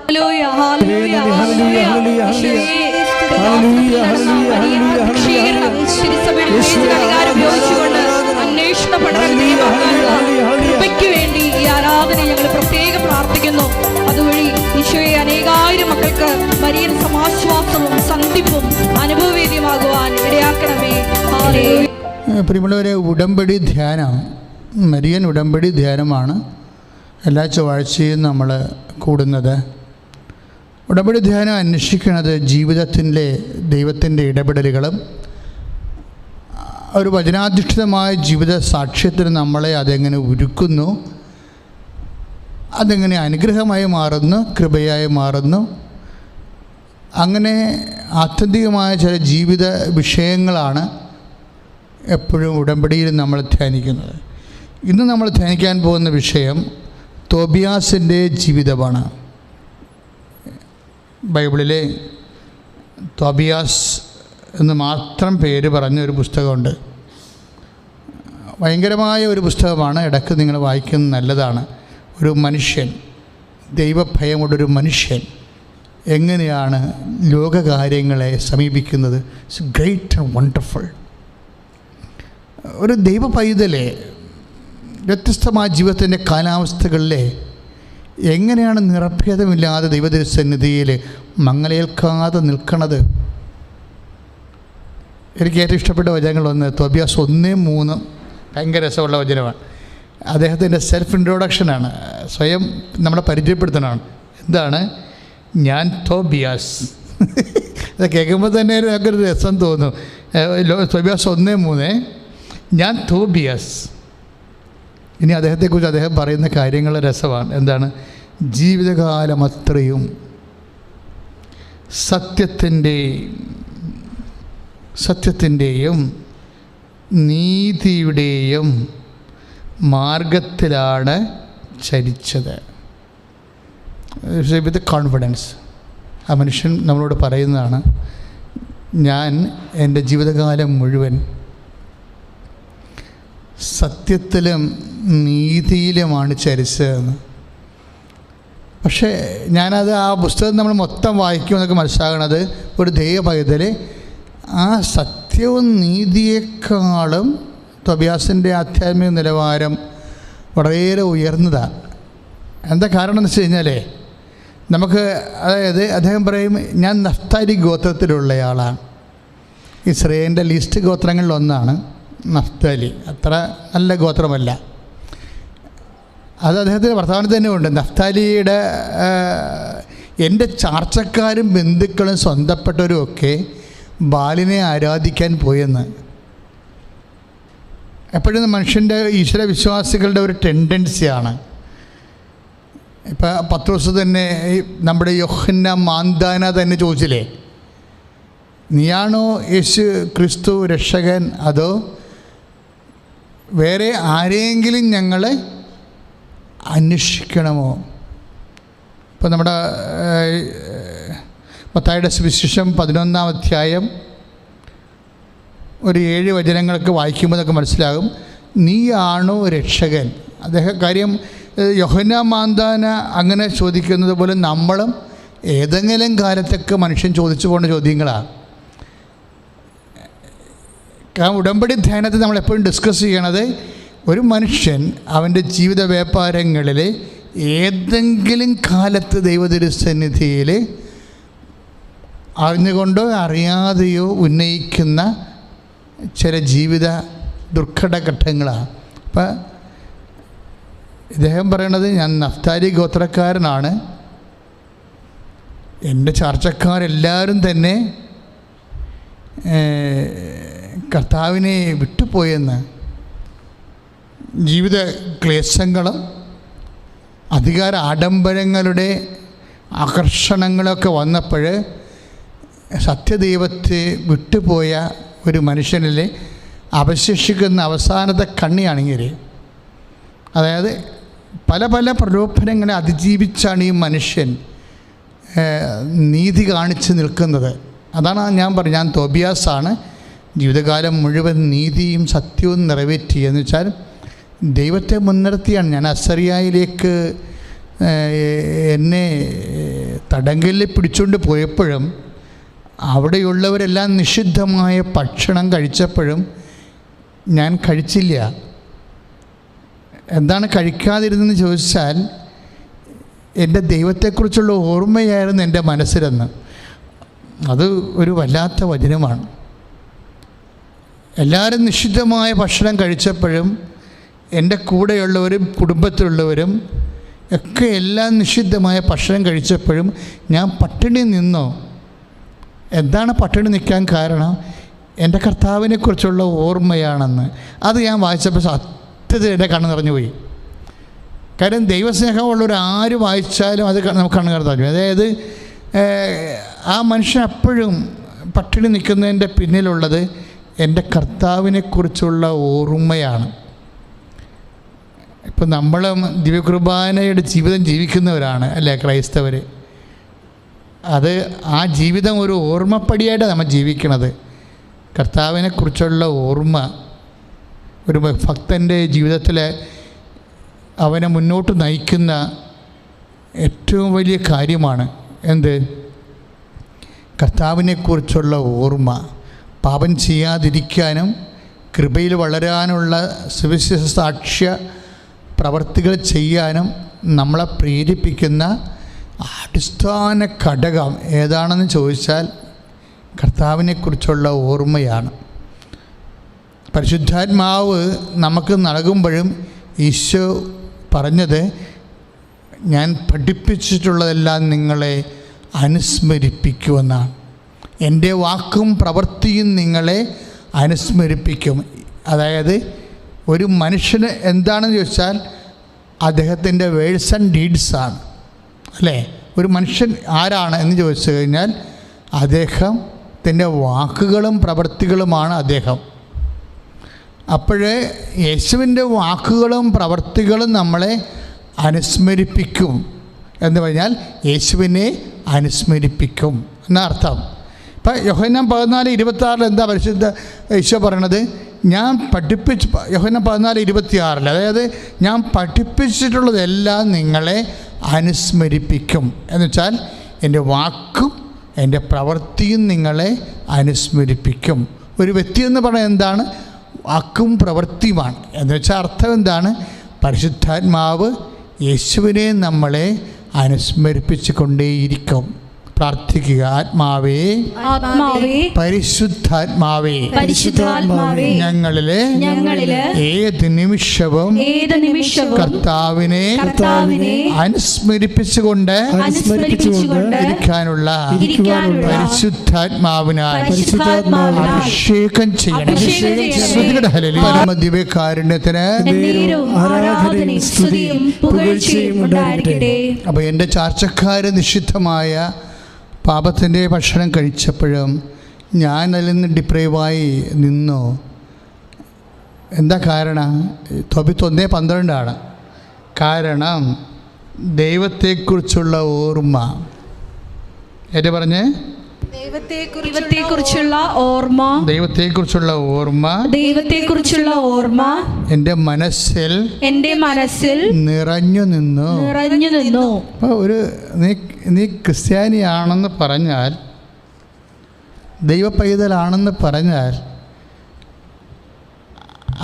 അന്വേഷണ പഠനത്തിന് വേണ്ടി ഈ ആരാധന ഞങ്ങൾ പ്രത്യേകം പ്രാർത്ഥിക്കുന്നു. അതുവഴി ഈശോയെ അനേകായിരം മക്കൾക്ക് മരിയൻ സമാശ്വാസവും സന്ധിപ്പും അനുഭവവേദ്യമാകുവാൻ ഇടയാക്കണമേ. പ്രിയമുള്ളവരെ, ഉടമ്പടി ധ്യാനം, മരിയൻ ഉടമ്പടി ധ്യാനമാണ് എല്ലാ ചൊവ്വാഴ്ചയും നമ്മൾ കൂടുന്നത്. ഉടമ്പടി ധ്യാനം അന്വേഷിക്കുന്നത് ജീവിതത്തിൻ്റെ ദൈവത്തിൻ്റെ ഇടപെടലുകളും ഒരു വചനാധിഷ്ഠിതമായ ജീവിത സാക്ഷ്യത്തിന് നമ്മളെ അതെങ്ങനെ ഒരുക്കുന്നു, അതെങ്ങനെ അനുഗ്രഹമായി മാറുന്നു, കൃപയായി മാറുന്നു. അങ്ങനെ ആത്യന്തികമായ ചില ജീവിത വിഷയങ്ങളാണ് എപ്പോഴും ഉടമ്പടിയിൽ നമ്മൾ ധ്യാനിക്കുന്നത്. ഇന്ന് നമ്മൾ ധ്യാനിക്കാൻ പോകുന്ന വിഷയം തോബിയാസിൻ്റെ ജീവിതമാണ്. ബൈബിളിലെ തോബിയാസ് എന്ന് മാത്രം പേര് പറഞ്ഞൊരു പുസ്തകമുണ്ട്. ഭയങ്കരമായ ഒരു പുസ്തകമാണ്. ഇടയ്ക്ക് നിങ്ങൾ വായിക്കുന്നത് നല്ലതാണ്. ഒരു മനുഷ്യൻ, ദൈവഭയമുള്ളൊരു മനുഷ്യൻ എങ്ങനെയാണ് ലോകകാര്യങ്ങളെ സമീപിക്കുന്നത്. It's great and wonderful. ഒരു ദൈവ പൈതലെ വ്യത്യസ്തമായ ജീവിതത്തിൻ്റെ കാലാവസ്ഥകളിലെ എങ്ങനെയാണ് നിറഭേദമില്ലാതെ ദൈവതിരുസന്നിധിയിൽ മങ്ങലേൽക്കാതെ നിൽക്കണത്. എനിക്ക് ഏറ്റവും ഇഷ്ടപ്പെട്ട വചനങ്ങളൊന്ന് തോബിയാസ് 1:3 ഭയങ്കര രസമുള്ള വചനമാണ്. അദ്ദേഹത്തിൻ്റെ സെൽഫ് ഇൻട്രൊഡക്ഷനാണ്, സ്വയം നമ്മളെ പരിചയപ്പെടുത്തണമാണ്. എന്താണ്? ഞാൻ തോബിയാസ്. അത് കേൾക്കുമ്പോൾ തന്നെ നമുക്കൊരു രസം തോന്നും. തോബിയാസ് 1:3, ഞാൻ തോബിയാസ്. ഇനി അദ്ദേഹത്തെക്കുറിച്ച് അദ്ദേഹം പറയുന്ന കാര്യങ്ങൾ രസമാണ്. എന്താണ്? ജീവിതകാലം അത്രയും സത്യത്തിൻ്റെയും നീതിയുടെയും മാർഗത്തിലാണ് ചരിച്ചത്. വിത്ത് കോൺഫിഡൻസ് ആ മനുഷ്യൻ നമ്മളോട് പറയുന്നതാണ്, ഞാൻ എൻ്റെ ജീവിതകാലം മുഴുവൻ സത്യത്തിലും നീതിയിലുമാണ് ചരിച്ചതെന്ന്. പക്ഷേ ഞാനത് ആ പുസ്തകം നമ്മൾ മൊത്തം വായിക്കുമെന്നൊക്കെ മനസ്സിലാകണത് ഒരു ദൈവ പൈതൽ ആ സത്യവും നീതിയേക്കാളും തോബിയാസിൻ്റെ ആധ്യാത്മിക നിലവാരം വളരെയേറെ ഉയർന്നതാണ്. എന്താ കാരണം എന്ന് വെച്ച് കഴിഞ്ഞാൽ നമുക്ക്, അതായത് അദ്ദേഹം പറയും, ഞാൻ നഫ്താലി ഗോത്രത്തിലുള്ളയാളാണ്. ഇസ്രായേലിൻ്റെ ലീസ്റ്റ് ഗോത്രങ്ങളിലൊന്നാണ് നഫ്താലി. അത്ര നല്ല ഗോത്രമല്ല. അത് അദ്ദേഹത്തിൻ്റെ വർത്തമാനത്തിൽ തന്നെ ഉണ്ട്. നഫ്താലിയുടെ എൻ്റെ ചാർച്ചക്കാരും ബന്ധുക്കളും സ്വന്തപ്പെട്ടവരും ഒക്കെ ബാലിനെ ആരാധിക്കാൻ പോയെന്ന്. എപ്പോഴും മനുഷ്യൻ്റെ ഈശ്വര വിശ്വാസികളുടെ ഒരു ടെൻഡൻസിയാണ്. ഇപ്പം പത്രോസ് തന്നെ നമ്മുടെ യോഹന്നാൻ മാന്താന തന്നെ ചോദിച്ചില്ലേ, നീയാണോ യേശു ക്രിസ്തു രക്ഷകൻ, അതോ വേറെ ആരെങ്കിലും ഞങ്ങളെ അന്വേഷിക്കണമോ? ഇപ്പം നമ്മുടെ മത്തായിയുടെ സുവിശേഷം 11-ാം അധ്യായം ഒരു 7 വചനങ്ങളൊക്കെ വായിക്കുമ്പോൾ നമുക്ക് മനസ്സിലാകും, നീയാണോ രക്ഷകൻ. അദ്ദേഹം കാര്യം യോഹന്നാൻ മാന്താന അങ്ങനെ ചോദിക്കുന്നത് പോലെ നമ്മളും ഏതെങ്കിലും കാലത്തൊക്കെ മനുഷ്യൻ ചോദിച്ചു പോകേണ്ട ചോദ്യങ്ങളാണ്. കാരണം ഉടമ്പടി ധ്യാനത്തിൽ നമ്മളെപ്പോഴും ഡിസ്കസ് ചെയ്യണത്, ഒരു മനുഷ്യൻ അവൻ്റെ ജീവിത വ്യാപാരങ്ങളിൽ ഏതെങ്കിലും കാലത്ത് ദൈവതിരുസന്നിധിയിൽ അറിഞ്ഞുകൊണ്ടോ അറിയാതെയോ ഉന്നയിക്കുന്ന ചില ജീവിത ദുർഘടഘട്ടങ്ങളാണ്. അപ്പം ഇദ്ദേഹം പറയണത്, ഞാൻ നഫ്താലി ഗോത്രക്കാരനാണ്, എൻ്റെ ചാർച്ചക്കാരെല്ലാവരും തന്നെ കർത്താവിനെ വിട്ടുപോയെന്ന്. ജീവിത ക്ലേശങ്ങളും അധികാര ആഡംബരങ്ങളുടെ ആകർഷണങ്ങളൊക്കെ വന്നപ്പോൾ സത്യദൈവത്തെ വിട്ടുപോയ ഒരു മനുഷ്യനിൽ അവശേഷിക്കുന്ന അവസാനത്തെ കണ്ണിയാണെങ്കിൽ, അതായത് പല പല പ്രലോഭനങ്ങളെ അതിജീവിച്ചാണ് ഈ മനുഷ്യൻ നീതി കാണിച്ച് നിൽക്കുന്നത്. അതാണ് ഞാൻ പറഞ്ഞു, ഞാൻ തോബിയാസാണ്, ജീവിതകാലം മുഴുവൻ നീതിയും സത്യവും നിറവേറ്റി. എന്ന് വെച്ചാൽ ദൈവത്തെ മുൻനിർത്തിയാണ് ഞാൻ അസറിയായിലേക്ക് എന്നെ തടങ്കലിൽ പിടിച്ചുകൊണ്ട് പോയപ്പോഴും അവിടെയുള്ളവരെല്ലാം നിഷിദ്ധമായ ഭക്ഷണം കഴിച്ചപ്പോഴും ഞാൻ കഴിച്ചില്ല. എന്താണ് കഴിക്കാതിരുന്നെന്ന് ചോദിച്ചാൽ എൻ്റെ ദൈവത്തെക്കുറിച്ചുള്ള ഓർമ്മയായിരുന്നു എൻ്റെ മനസ്സിലെന്ന്. അത് ഒരു വല്ലാത്ത വചനമാണ്. എല്ലാവരും നിഷിദ്ധമായ ഭക്ഷണം കഴിച്ചപ്പോഴും എൻ്റെ കൂടെയുള്ളവരും കുടുംബത്തിലുള്ളവരും ഒക്കെ എല്ലാം നിഷിദ്ധമായ ഭക്ഷണം കഴിച്ചപ്പോഴും ഞാൻ പട്ടിണി നിന്നോ? എന്താണ് പട്ടിണി നിൽക്കാൻ കാരണം? എൻ്റെ കർത്താവിനെക്കുറിച്ചുള്ള ഓർമ്മയാണെന്ന്. അത് ഞാൻ വായിച്ചപ്പോൾ സത്യത്തിൽ എൻ്റെ കണ്ണ് നിറഞ്ഞു പോയി. കാര്യം ദൈവസ്നേഹമുള്ളവർ ആര് വായിച്ചാലും അത് നമുക്ക് കണ്ണ് നിറഞ്ഞു. അതായത് ആ മനുഷ്യൻ അപ്പോഴും പട്ടിണി നിൽക്കുന്നതിൻ്റെ പിന്നിലുള്ളത് എൻ്റെ കർത്താവിനെക്കുറിച്ചുള്ള ഓർമ്മയാണ്. ഇപ്പം നമ്മൾ ദിവ്യകുർബാനയുടെ ജീവിതം ജീവിക്കുന്നവരാണ് അല്ലേ ക്രൈസ്തവർ. അത് ആ ജീവിതം ഒരു ഓർമ്മപ്പടിയായിട്ടാണ് നമ്മൾ ജീവിക്കണത്. കർത്താവിനെക്കുറിച്ചുള്ള ഓർമ്മ ഒരു ഭക്തൻ്റെ ജീവിതത്തിൽ അവനെ മുന്നോട്ട് നയിക്കുന്ന ഏറ്റവും വലിയ കാര്യമാണ്. എന്ത്? കർത്താവിനെക്കുറിച്ചുള്ള ഓർമ്മ. പാപം ചെയ്യാതിരിക്കാനും കൃപയിൽ വളരാനുള്ള സുവിശേഷ സാക്ഷ്യ പ്രവർത്തികൾ ചെയ്യാനും നമ്മളെ പ്രേരിപ്പിക്കുന്ന അടിസ്ഥാന ഘടകം ഏതാണെന്ന് ചോദിച്ചാൽ കർത്താവിനെക്കുറിച്ചുള്ള ഓർമ്മയാണ്. പരിശുദ്ധാത്മാവ് നമുക്ക് നൽകുമ്പോഴും ഈശോ പറഞ്ഞത്, ഞാൻ പഠിപ്പിച്ചിട്ടുള്ളതെല്ലാം നിങ്ങളെ അനുസ്മരിപ്പിക്കുമെന്നാണ്. എൻ്റെ വാക്കും പ്രവൃത്തിയും നിങ്ങളെ അനുസ്മരിപ്പിക്കും. അതായത് ഒരു മനുഷ്യന് എന്താണെന്ന് ചോദിച്ചാൽ അദ്ദേഹത്തിൻ്റെ വേഴ്സ് ആൻഡ് ഡീഡ്സാണ് അല്ലേ. ഒരു മനുഷ്യൻ ആരാണ് എന്ന് ചോദിച്ചു കഴിഞ്ഞാൽ അദ്ദേഹത്തിൻ്റെ വാക്കുകളും പ്രവൃത്തികളുമാണ് അദ്ദേഹം. അപ്പോഴേ യേശുവിൻ്റെ വാക്കുകളും പ്രവൃത്തികളും നമ്മളെ അനുസ്മരിപ്പിക്കും എന്ന് പറഞ്ഞാൽ യേശുവിനെ അനുസ്മരിപ്പിക്കും എന്നർത്ഥം. ഇപ്പം യോഹന്നാൻ 14:26 എന്താ പരിശുദ്ധ ഈശോ പറയണത്? ഞാൻ യോഹന്നാൻ 14:26, അതായത് ഞാൻ പഠിപ്പിച്ചിട്ടുള്ളതെല്ലാം നിങ്ങളെ അനുസ്മരിപ്പിക്കും എന്ന് വെച്ചാൽ എൻ്റെ വാക്കും എൻ്റെ പ്രവൃത്തിയും നിങ്ങളെ അനുസ്മരിപ്പിക്കും. ഒരു വ്യക്തി എന്ന് പറയുന്നത് എന്താണ്? വാക്കും പ്രവൃത്തിയുമാണ്. എന്ന് വെച്ചാൽ അർത്ഥം എന്താണ്? പരിശുദ്ധാത്മാവ് യേശുവിനെ നമ്മളെ അനുസ്മരിപ്പിച്ചു കൊണ്ടേയിരിക്കും. പ്രാർത്ഥിക്കുക. ആത്മാവേ, പരിശുദ്ധാത്മാവേ, ഞങ്ങളിലെ ഏത് നിമിഷവും കർത്താവിനെ അനുസ്മരിപ്പിച്ചുകൊണ്ട് ഇരിക്കാനുള്ള പരിശുദ്ധാത്മാവിനാൽ അഭിഷേകം ചെയ്യണം. പരമദിവ്യകാരുണ്യത്തിന് അപ്പോൾ എൻ്റെ ചാർച്ചക്കാര് നിഷിദ്ധമായ പാപത്തിൻ്റെ ഭക്ഷണം കഴിച്ചപ്പോഴും ഞാൻ അതിൽ നിന്ന് ഡിപ്രൈവായി നിന്നു. എന്താ കാരണം? തോബിത്ത് 1:12 കാരണം ദൈവത്തെക്കുറിച്ചുള്ള ഓർമ്മ. ഏറ്റു പറഞ്ഞേ, ദൈവത്തെക്കുറിച്ചുള്ള ഓർമ്മ എൻ്റെ മനസ്സിൽ നിറഞ്ഞു നിന്നു. അപ്പോൾ നീ ക്രിസ്ത്യാനിയാണെന്ന് പറഞ്ഞാൽ, ദൈവ പൈതലാണെന്ന് പറഞ്ഞാൽ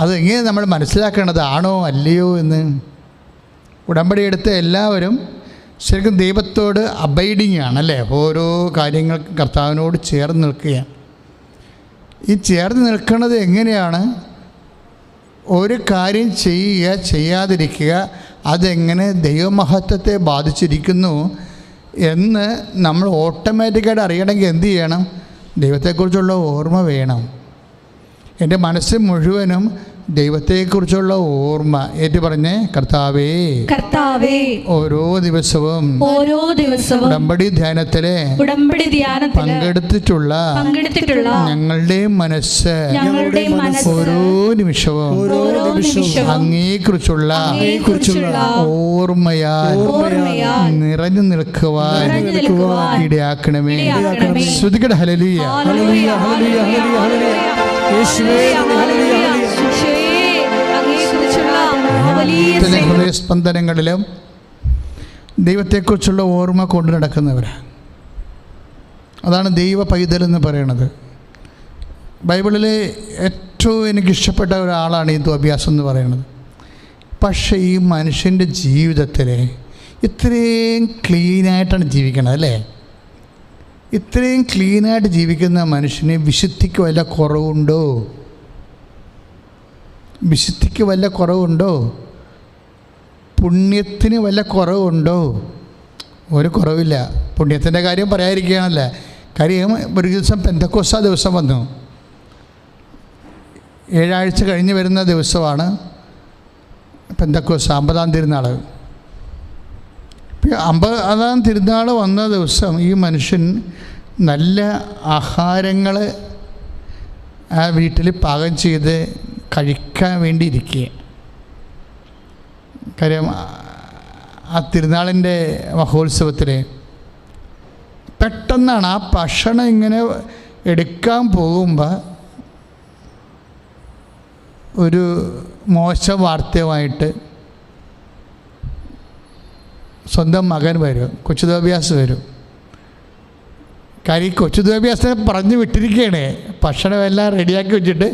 അതെങ്ങനെ നമ്മൾ മനസ്സിലാക്കേണ്ടത്? ആണോ അല്ലയോ എന്ന്. ഉടമ്പടി എടുത്ത എല്ലാവരും ശരിക്കും ദൈവത്തോട് അബൈഡിങ് ആണല്ലേ. ഓരോ കാര്യങ്ങൾക്കും കർത്താവിനോട് ചേർന്ന് നിൽക്കുകയാണ്. ഈ ചേർന്ന് നിൽക്കുന്നത് എങ്ങനെയാണ്? ഒരു കാര്യം ചെയ്യുക, ചെയ്യാതിരിക്കുക, അതെങ്ങനെ ദൈവമഹത്വത്തെ ബാധിച്ചിരിക്കുന്നു എന്ന് നമ്മൾ ഓട്ടോമാറ്റിക്കായിട്ട് അറിയണമെങ്കിൽ എന്ത് ചെയ്യണം? ദൈവത്തെക്കുറിച്ചുള്ള ഓർമ്മ വേണം. എൻ്റെ മനസ്സ് മുഴുവനും ദൈവത്തെക്കുറിച്ചുള്ള ഓർമ്മ. ഏറ്റു പറഞ്ഞേ, കർത്താവേ, ഓരോ ദിവസവും ഉടമ്പടി ധ്യാനത്തിലെ പങ്കെടുത്തിട്ടുള്ള ഞങ്ങളുടെ മനസ്സ് ഓരോ നിമിഷവും അങ്ങേക്കുറിച്ചുള്ള ഓർമ്മയാൽ നിറഞ്ഞു നിൽക്കുവാൻ ഇടയാക്കണമേ. ശ്രുതികട ഹല്ലേലൂയ. ഹൃദയസ്പന്ദനങ്ങളിലും ദൈവത്തെക്കുറിച്ചുള്ള ഓർമ്മ കൊണ്ടു നടക്കുന്നവരാണ്. അതാണ് ദൈവ പൈതലെന്ന് പറയണത്. ബൈബിളിലെ ഏറ്റവും എനിക്കിഷ്ടപ്പെട്ട ഒരാളാണ് ഈ തോബിയാസ് എന്ന് പറയുന്നത്. പക്ഷേ ഈ മനുഷ്യൻ്റെ ജീവിതത്തിൽ ഇത്രയും ക്ലീനായിട്ടാണ് ജീവിക്കണത് അല്ലേ? ഇത്രയും ക്ലീനായിട്ട് ജീവിക്കുന്ന മനുഷ്യന് വിശുദ്ധിക്ക് വല്ല കുറവുണ്ടോ? വിശുദ്ധിക്ക് വല്ല കുറവുണ്ടോ? പുണ്യത്തിന് വല്ല കുറവുണ്ടോ? ഒരു കുറവില്ല. പുണ്യത്തിൻ്റെ കാര്യം പറയാതിരിക്കുകയാണല്ലേ. കാര്യം ഒരു ദിവസം പെന്തക്കോസ്താ ദിവസം വന്നു. 7 ആഴ്ച കഴിഞ്ഞ് വരുന്ന ദിവസമാണ് പെന്തക്കോസ്ത, 50-ാം തിരുനാൾ. 50-ാം തിരുനാൾ വന്ന ദിവസം ഈ മനുഷ്യൻ നല്ല ആഹാരങ്ങൾ ആ വീട്ടിൽ പാകം ചെയ്ത് കഴിക്കാൻ വേണ്ടി ഇരിക്കുക. കാര്യം ആ തിരുനാളിൻ്റെ മഹോത്സവത്തിൽ പെട്ടെന്നാണ് ആ ഭക്ഷണം ഇങ്ങനെ എടുക്കാൻ പോകുമ്പോൾ ഒരു മോശം വാർത്തയുമായിട്ട് സ്വന്തം മകൻ വരും, കൊച്ചു തോബിയാസ് വരും. കാര്യം ഈ കൊച്ചു തോബിയാസിനെ പറഞ്ഞു വിട്ടിരിക്കുകയാണ്. ഭക്ഷണമെല്ലാം റെഡിയാക്കി വെച്ചിട്ട്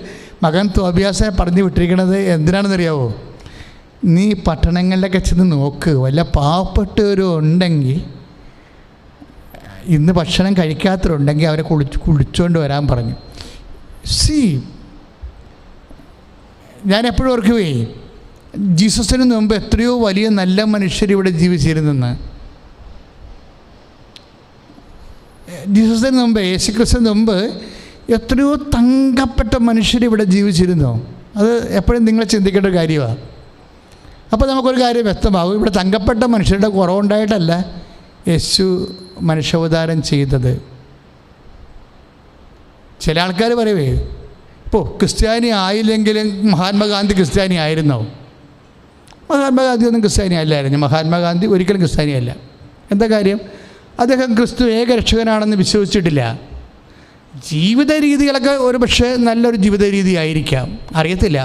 മകൻ തോബിയാസിനെ പറഞ്ഞു വിട്ടിരിക്കണത് എന്തിനാണെന്നറിയാവോ? നീ പട്ടണങ്ങളിലൊക്കെ ചെന്ന് നോക്ക്, വല്ല പാവപ്പെട്ടവരും ഉണ്ടെങ്കിൽ, ഇന്ന് ഭക്ഷണം കഴിക്കാത്തവരുണ്ടെങ്കിൽ അവരെ കുളിച്ചുകൊണ്ട് വരാൻ പറഞ്ഞു. ഞാൻ എപ്പോഴും ഓർക്കുവേ, ജീസസിന് മുമ്പ് എത്രയോ വലിയ നല്ല മനുഷ്യരിവിടെ ജീവിച്ചിരുന്നെന്ന്. ജീസസിന് മുമ്പ്, യേശുക്രിസ്തുവിന് മുമ്പ് എത്രയോ തങ്കപ്പെട്ട മനുഷ്യരിവിടെ ജീവിച്ചിരുന്നു. അത് എപ്പോഴും നിങ്ങൾ ചിന്തിക്കേണ്ട ഒരു കാര്യമാണ്. അപ്പോൾ നമുക്കൊരു കാര്യം വ്യക്തമാകും, ഇവിടെ തങ്കപ്പെട്ട മനുഷ്യരുടെ കുറവുണ്ടായിട്ടല്ല യേശു മനുഷ്യാവതാരം ചെയ്തത്. ചില ആൾക്കാർ പറയുവേ, ഇപ്പോൾ ക്രിസ്ത്യാനി ആയില്ലെങ്കിലും മഹാത്മാഗാന്ധി ക്രിസ്ത്യാനി ആയിരുന്നോ? മഹാത്മാഗാന്ധി ഒന്നും ക്രിസ്ത്യാനി അല്ലായിരുന്നു. മഹാത്മാഗാന്ധി ഒരിക്കലും ക്രിസ്ത്യാനി അല്ല. എന്താ കാര്യം? അദ്ദേഹം ക്രിസ്തു ഏകരക്ഷകനാണെന്ന് വിശ്വസിച്ചിട്ടില്ല. ജീവിത രീതികളൊക്കെ ഒരു പക്ഷേ നല്ലൊരു ജീവിത രീതി ആയിരിക്കാം, അറിയത്തില്ല,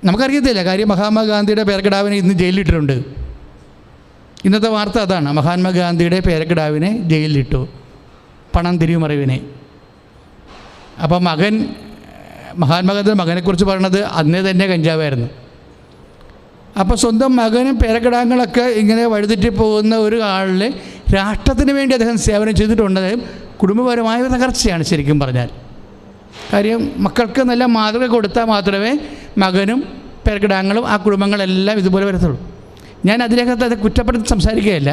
നമുക്കറിയത്തില്ല. കാര്യം മഹാത്മാഗാന്ധിയുടെ പേരക്കിടാവിനെ ഇന്ന് ജയിലിലിട്ടിട്ടുണ്ട്. ഇന്നത്തെ വാർത്ത അതാണ്, മഹാത്മാഗാന്ധിയുടെ പേരക്കിടാവിനെ ജയിലിലിട്ടു, പണം തിരിമറിവിനെ. അപ്പം മഹാത്മാഗാന്ധിയുടെ മകനെക്കുറിച്ച് പറയണത് അന്നേ തന്നെ കഞ്ചാവായിരുന്നു. അപ്പോൾ സ്വന്തം മകനും പേരക്കിടാങ്ങളൊക്കെ ഇങ്ങനെ വഴിതെറ്റി പോകുന്ന ഒരു ആളിൽ രാഷ്ട്രത്തിന് വേണ്ടി അദ്ദേഹം സേവനം ചെയ്തിട്ടുണ്ട്. കുടുംബപരമായ തകർച്ചയാണ് ശരിക്കും പറഞ്ഞാൽ. കാര്യം മക്കൾക്ക് നല്ല മാതൃക കൊടുത്താൽ മാത്രമേ മകനും പേരക്കിടാങ്ങളും ആ കുടുംബങ്ങളെല്ലാം ഇതുപോലെ വരത്തുള്ളൂ. ഞാൻ അദ്ദേഹത്തെ അത് കുറ്റപ്പെടുത്തി സംസാരിക്കുകയല്ല.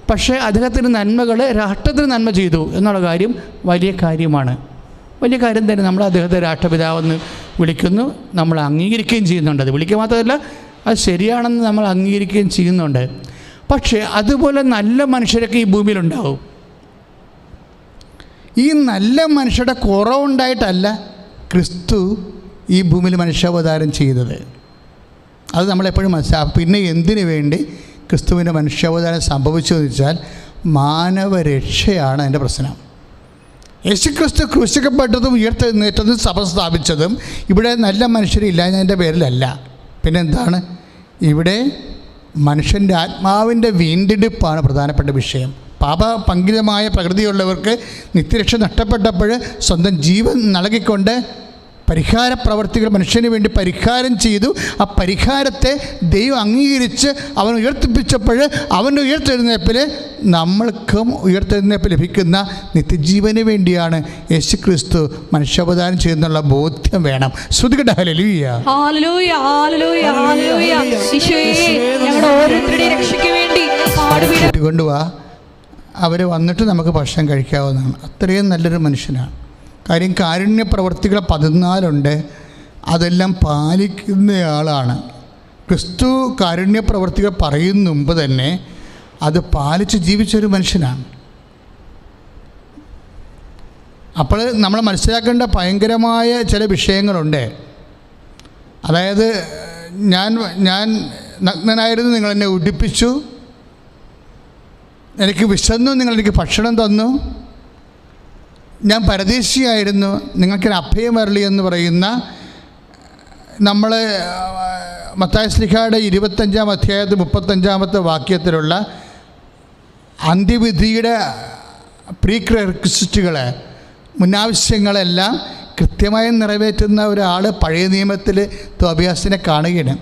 പക്ഷേ അദ്ദേഹത്തിൻ്റെ നന്മകൾ രാഷ്ട്രത്തിന് നന്മ ചെയ്തു എന്നുള്ള കാര്യം വലിയ കാര്യമാണ്, വലിയ കാര്യം തന്നെ. നമ്മൾ അദ്ദേഹത്തെ രാഷ്ട്രപിതാവെന്ന് വിളിക്കുന്നു, നമ്മൾ അംഗീകരിക്കുകയും ചെയ്യുന്നുണ്ട്. അത് വിളിക്കുക മാത്രമല്ല, അത് ശരിയാണെന്ന് നമ്മൾ അംഗീകരിക്കുകയും ചെയ്യുന്നുണ്ട്. പക്ഷേ അതുപോലെ നല്ല മനുഷ്യരൊക്കെ ഈ ഭൂമിയിലുണ്ടാവും. ഈ നല്ല മനുഷ്യരുടെ കുറവുണ്ടായിട്ടല്ല ക്രിസ്തു ഈ ഭൂമിയിൽ മനുഷ്യാവതാരം ചെയ്തത്. അത് നമ്മളെപ്പോഴും മനസ്സിലാക്കും. പിന്നെ എന്തിനു വേണ്ടി ക്രിസ്തുവിൻ്റെ മനുഷ്യാവതാരം സംഭവിച്ചതെന്ന് വെച്ചാൽ മാനവരക്ഷയാണ് എൻ്റെ പ്രശ്നം. യേശുക്രിസ്തു ക്രൂശിക്കപ്പെട്ടതും ഉയർത്തെഴുന്നേറ്റതും സഭ സ്ഥാപിച്ചതും ഇവിടെ നല്ല മനുഷ്യരില്ലാഞ്ഞതിൻ്റെ പേരിലല്ല. പിന്നെന്താണ്? ഇവിടെ മനുഷ്യൻ്റെ ആത്മാവിൻ്റെ വീണ്ടെടുപ്പാണ് പ്രധാനപ്പെട്ട വിഷയം. പാപപങ്കിതമായ പ്രകൃതിയുള്ളവർക്ക് നിത്യരക്ഷ നഷ്ടപ്പെട്ടപ്പോൾ സ്വന്തം ജീവൻ നൽകിക്കൊണ്ട് പരിഹാര പ്രവർത്തികൾ മനുഷ്യന് വേണ്ടി പരിഹാരം ചെയ്തു. ആ പരിഹാരത്തെ ദൈവം അംഗീകരിച്ച് അവൻ ഉയർത്തിപ്പിച്ചപ്പോൾ അവൻ്റെ ഉയർത്തെഴുന്നേൽപ്പിൽ നമ്മൾക്കും ഉയർത്തെഴുന്നേൽപ്പ് ലഭിക്കുന്ന നിത്യജീവന് വേണ്ടിയാണ് യേശുക്രിസ്തു മനുഷ്യാവതാരം ചെയ്യുന്നുള്ള ബോധ്യം വേണം. ശ്രുതികട്ടെ ഹല്ലേലൂയ. Hallelujah, hallelujah, hallelujah. ഈശോയേ, ഞങ്ങളുടെ ഓരോരുത്തരുടെയും രക്ഷയ്ക്ക് വേണ്ടി പാടുപെടുക. കൊണ്ടുവാ, അവർ വന്നിട്ട് നമുക്ക് ഭക്ഷണം കഴിക്കാവുന്നതാണ്. അത്രയും നല്ലൊരു മനുഷ്യനാണ്. കാര്യം കാരുണ്യ പ്രവർത്തികൾ 14 ഉണ്ട്, അതെല്ലാം പാലിക്കുന്നയാളാണ് ക്രിസ്തു. കാരുണ്യ പ്രവർത്തികൾ പറയുന്ന മുമ്പ് തന്നെ അത് പാലിച്ച് ജീവിച്ചൊരു മനുഷ്യനാണ്. അപ്പോൾ നമ്മൾ മനസ്സിലാക്കേണ്ട ഭയങ്കരമായ ചില വിഷയങ്ങളുണ്ട്. അതായത് ഞാൻ നഗ്നനായിരുന്നു, നിങ്ങളെന്നെ ഉടുപ്പിച്ചു, എനിക്ക് വിശന്നു, നിങ്ങളെനിക്ക് ഭക്ഷണം തന്നു, ഞാൻ പരദേശിയായിരുന്നു, നിങ്ങൾക്കൊരു അഭയം വരളി എന്ന് പറയുന്ന നമ്മൾ മത്തായി ശ്ലീഹായുടെ 25-ാം അധ്യായത്തിൽ 35-ാമത്തെ വാക്യത്തിലുള്ള അന്ത്യവിധിയുടെ പ്രീക്രിസിസ്റ്റുകൾ, മുന്നാവശ്യങ്ങളെല്ലാം കൃത്യമായി നിറവേറ്റുന്ന ഒരാൾ പഴയ നിയമത്തിൽ തോബിയാസിനെ കാണുകയാണ്.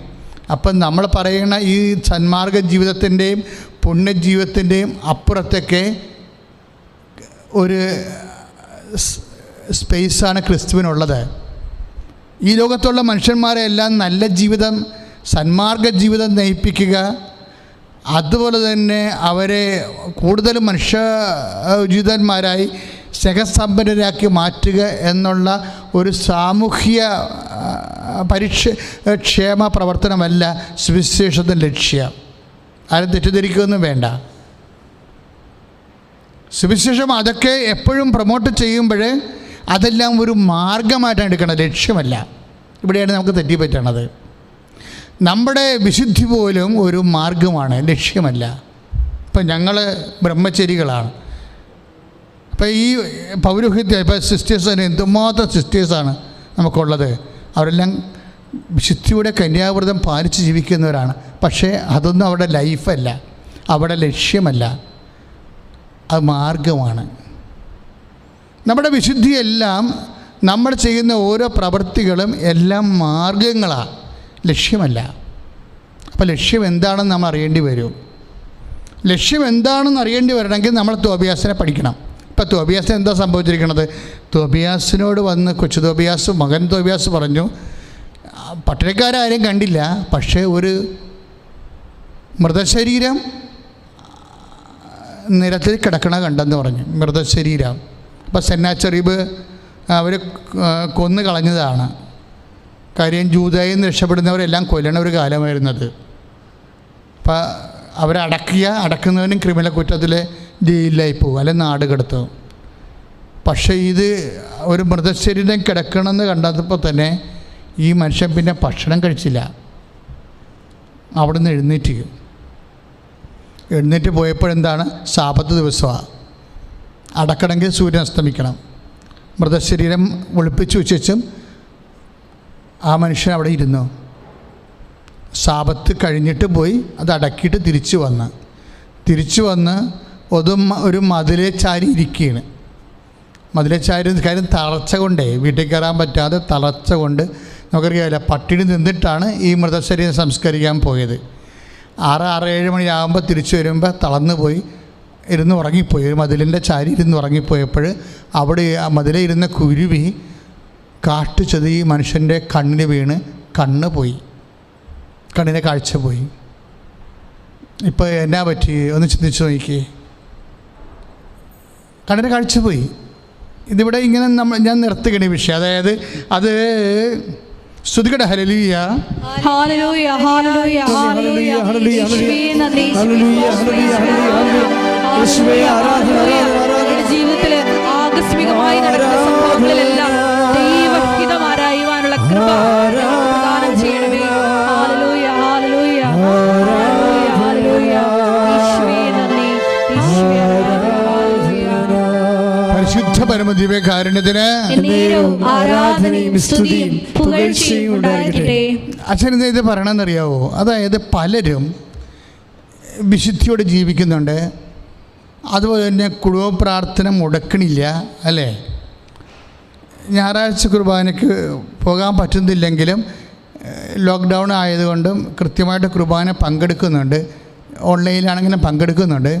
അപ്പം നമ്മൾ പറയുന്ന ഈ സന്മാർഗ ജീവിതത്തിൻ്റെയും പുണ്യജീവിതത്തിൻ്റെയും അപ്പുറത്തൊക്കെ ഒരു സ്പേസാണ് ക്രിസ്തുവിനുള്ളത്. ഈ ലോകത്തുള്ള മനുഷ്യന്മാരെല്ലാം നല്ല ജീവിതം, സന്മാർഗ ജീവിതം നയിപ്പിക്കുക, അതുപോലെ തന്നെ അവരെ കൂടുതൽ മനുഷ്യോചിതന്മാരായി സ്നേഹസമ്പന്നരാക്കി മാറ്റുക എന്നുള്ള ഒരു സാമൂഹ്യ ക്ഷേമ പ്രവർത്തനമല്ല സുവിശേഷത്തിൻ്റെ ലക്ഷ്യം. ആരും തെറ്റിദ്ധരിക്കുകയൊന്നും വേണ്ട. സുവിശേഷം അതൊക്കെ എപ്പോഴും പ്രൊമോട്ട് ചെയ്യുമ്പോൾ അതെല്ലാം ഒരു മാർഗമായിട്ടാണ് എടുക്കേണ്ടത്, ലക്ഷ്യമല്ല. ഇവിടെയാണ് നമുക്ക് തെറ്റിപ്പറ്റണത്. നമ്മുടെ വിശുദ്ധി പോലും ഒരു മാർഗമാണ്, ലക്ഷ്യമല്ല. ഇപ്പം ഞങ്ങൾ ബ്രഹ്മചരികളാണ്. അപ്പം ഈ പൗരോഹിത്യം, ഇപ്പം സിസ്റ്റേഴ്സിന് എന്തുമാത്രം സിസ്റ്റേഴ്സാണ് നമുക്കുള്ളത്. അവരെല്ലാം വിശുദ്ധിയുടെ കന്യാവ്രതം പാലിച്ച് ജീവിക്കുന്നവരാണ്. പക്ഷേ അതൊന്നും അവിടെ ലൈഫല്ല, അവിടെ ലക്ഷ്യമല്ല, അത് മാർഗമാണ്. നമ്മുടെ വിശുദ്ധിയെല്ലാം, നമ്മൾ ചെയ്യുന്ന ഓരോ പ്രവൃത്തികളും എല്ലാം മാർഗങ്ങളാണ്, ലക്ഷ്യമല്ല. അപ്പോൾ ലക്ഷ്യം എന്താണെന്ന് നമ്മൾ അറിയേണ്ടി വരും. ലക്ഷ്യം എന്താണെന്ന് അറിയേണ്ടി വരണമെങ്കിൽ നമ്മൾ തോബിയാസിനെ പഠിക്കണം. ഇപ്പോൾ തോബിയാസിന് എന്താ സംഭവിച്ചിരിക്കുന്നത്? തോബിയാസിനോട് വന്ന് കൊച്ചു തോബിയാസ്, മകൻ തോബിയാസ് പറഞ്ഞു, പട്ടണക്കാരും കണ്ടില്ല, പക്ഷേ ഒരു മൃതശരീരം നിരത്തിൽ കിടക്കണ കണ്ടെന്ന് പറഞ്ഞു. മൃതശരീരം. അപ്പോൾ സെന്നാച്ചെറീബ് അവർ കൊന്നു കളഞ്ഞതാണ്. കാര്യം ജൂദയിൽ നിന്ന് രക്ഷപ്പെടുന്നവരെല്ലാം കൊല്ലണ ഒരു കാലമായിരുന്നത്. അപ്പം അടക്കുന്നവനും ക്രിമിനൽ കുറ്റത്തിൽ ജയിലിലായി പോകും, അല്ലെങ്കിൽ നാട് കടത്തും. പക്ഷേ ഇത് ഒരു മൃതശരീരം കിടക്കണമെന്ന് കണ്ടപ്പോൾ തന്നെ ഈ മനുഷ്യൻ പിന്നെ ഭക്ഷണം കഴിച്ചില്ല. അവിടുന്ന് എഴുന്നേറ്റ് പോയപ്പോഴെന്താണ്? സാബത്ത് ദിവസമാണ്. അടക്കണമെങ്കിൽ സൂര്യൻ അസ്തമിക്കണം. മൃതശരീരം ഒളിപ്പിച്ച് വെച്ചും ആ മനുഷ്യൻ അവിടെ ഇരുന്നു. സാബത്ത് കഴിഞ്ഞിട്ട് പോയി അത് അടക്കിയിട്ട് തിരിച്ചു വന്ന് ഒരു മതിലെ ചാരി ഇരിക്കുകയാണ്. മതിലെ ചാരി കാര്യം തളർച്ച കൊണ്ടേ, വീട്ടിൽ കയറാൻ പറ്റാതെ തളർച്ച കൊണ്ട്, നമുക്കറിയാമല്ല, പട്ടിണി നിന്നിട്ടാണ് ഈ മൃതശരീരം സംസ്കരിക്കാൻ പോയത്. 6-7 മണിയാകുമ്പോൾ തിരിച്ചു വരുമ്പോൾ തളർന്നു പോയി, ഉറങ്ങിപ്പോയി. ഒരു മതിലിൻ്റെ ചാരി ഉറങ്ങിപ്പോയപ്പോൾ അവിടെ ആ മതിലെ ഇരുന്ന കുരുവി കാട്ടുചെതി മനുഷ്യൻ്റെ കണ്ണിന് വീണ് കണ്ണിൻ്റെ കാഴ്ച പോയി. ഇപ്പോൾ എന്നാ പറ്റി ഒന്ന് ചിന്തിച്ച് നോക്കിയേ. കണ്ണിൻ്റെ കാഴ്ച പോയി. ഇതിവിടെ ഇങ്ങനെ ഞാൻ നിർത്തുകയാണ് ഈ വിഷയം. അതായത് അത് സ്തുതിക്കട്ടെ. ഹല്ലേലൂയ, ഹല്ലേലൂയ, ഹല്ലേലൂയ, ഹല്ലേലൂയ, യേശുവേ നന്ദി, ജീവിതത്തിൽ ആകസ്മികമായി നടക്കുന്ന സംഭവങ്ങളിലെല്ലാം ദൈവഹിതം ആരായുവാനുള്ള കൃപ പ്രദാനം ചെയ്യണമേ. ഹല്ലേലൂയ, ഹല്ലേലൂയ, ഹല്ലേലൂയ, യേശുവേ നന്ദി, യേശുവേ പരിശുദ്ധ പരമദിവ്യകാരുണ്യത്തിന് ആരാധനയും സ്തുതിയും പുകഴ്ചയും ഉണ്ടായിരിക്കട്ടെ. അച്ഛൻ ഇത് പറയണമെന്നറിയാവോ? അതായത് പലരും വിശുദ്ധിയോടെ ജീവിക്കുന്നുണ്ട്, അതുപോലെ തന്നെ കുടുംബ പ്രാർത്ഥന മുടക്കണില്ല, അല്ലേ? ഞായറാഴ്ച കുർബാനയ്ക്ക് പോകാൻ പറ്റുന്നില്ലെങ്കിലും ലോക്ക്ഡൗൺ ആയതുകൊണ്ടും കൃത്യമായിട്ട് കുർബാന പങ്കെടുക്കുന്നുണ്ട്, ഓൺലൈനിലാണെങ്കിലും പങ്കെടുക്കുന്നുണ്ട്.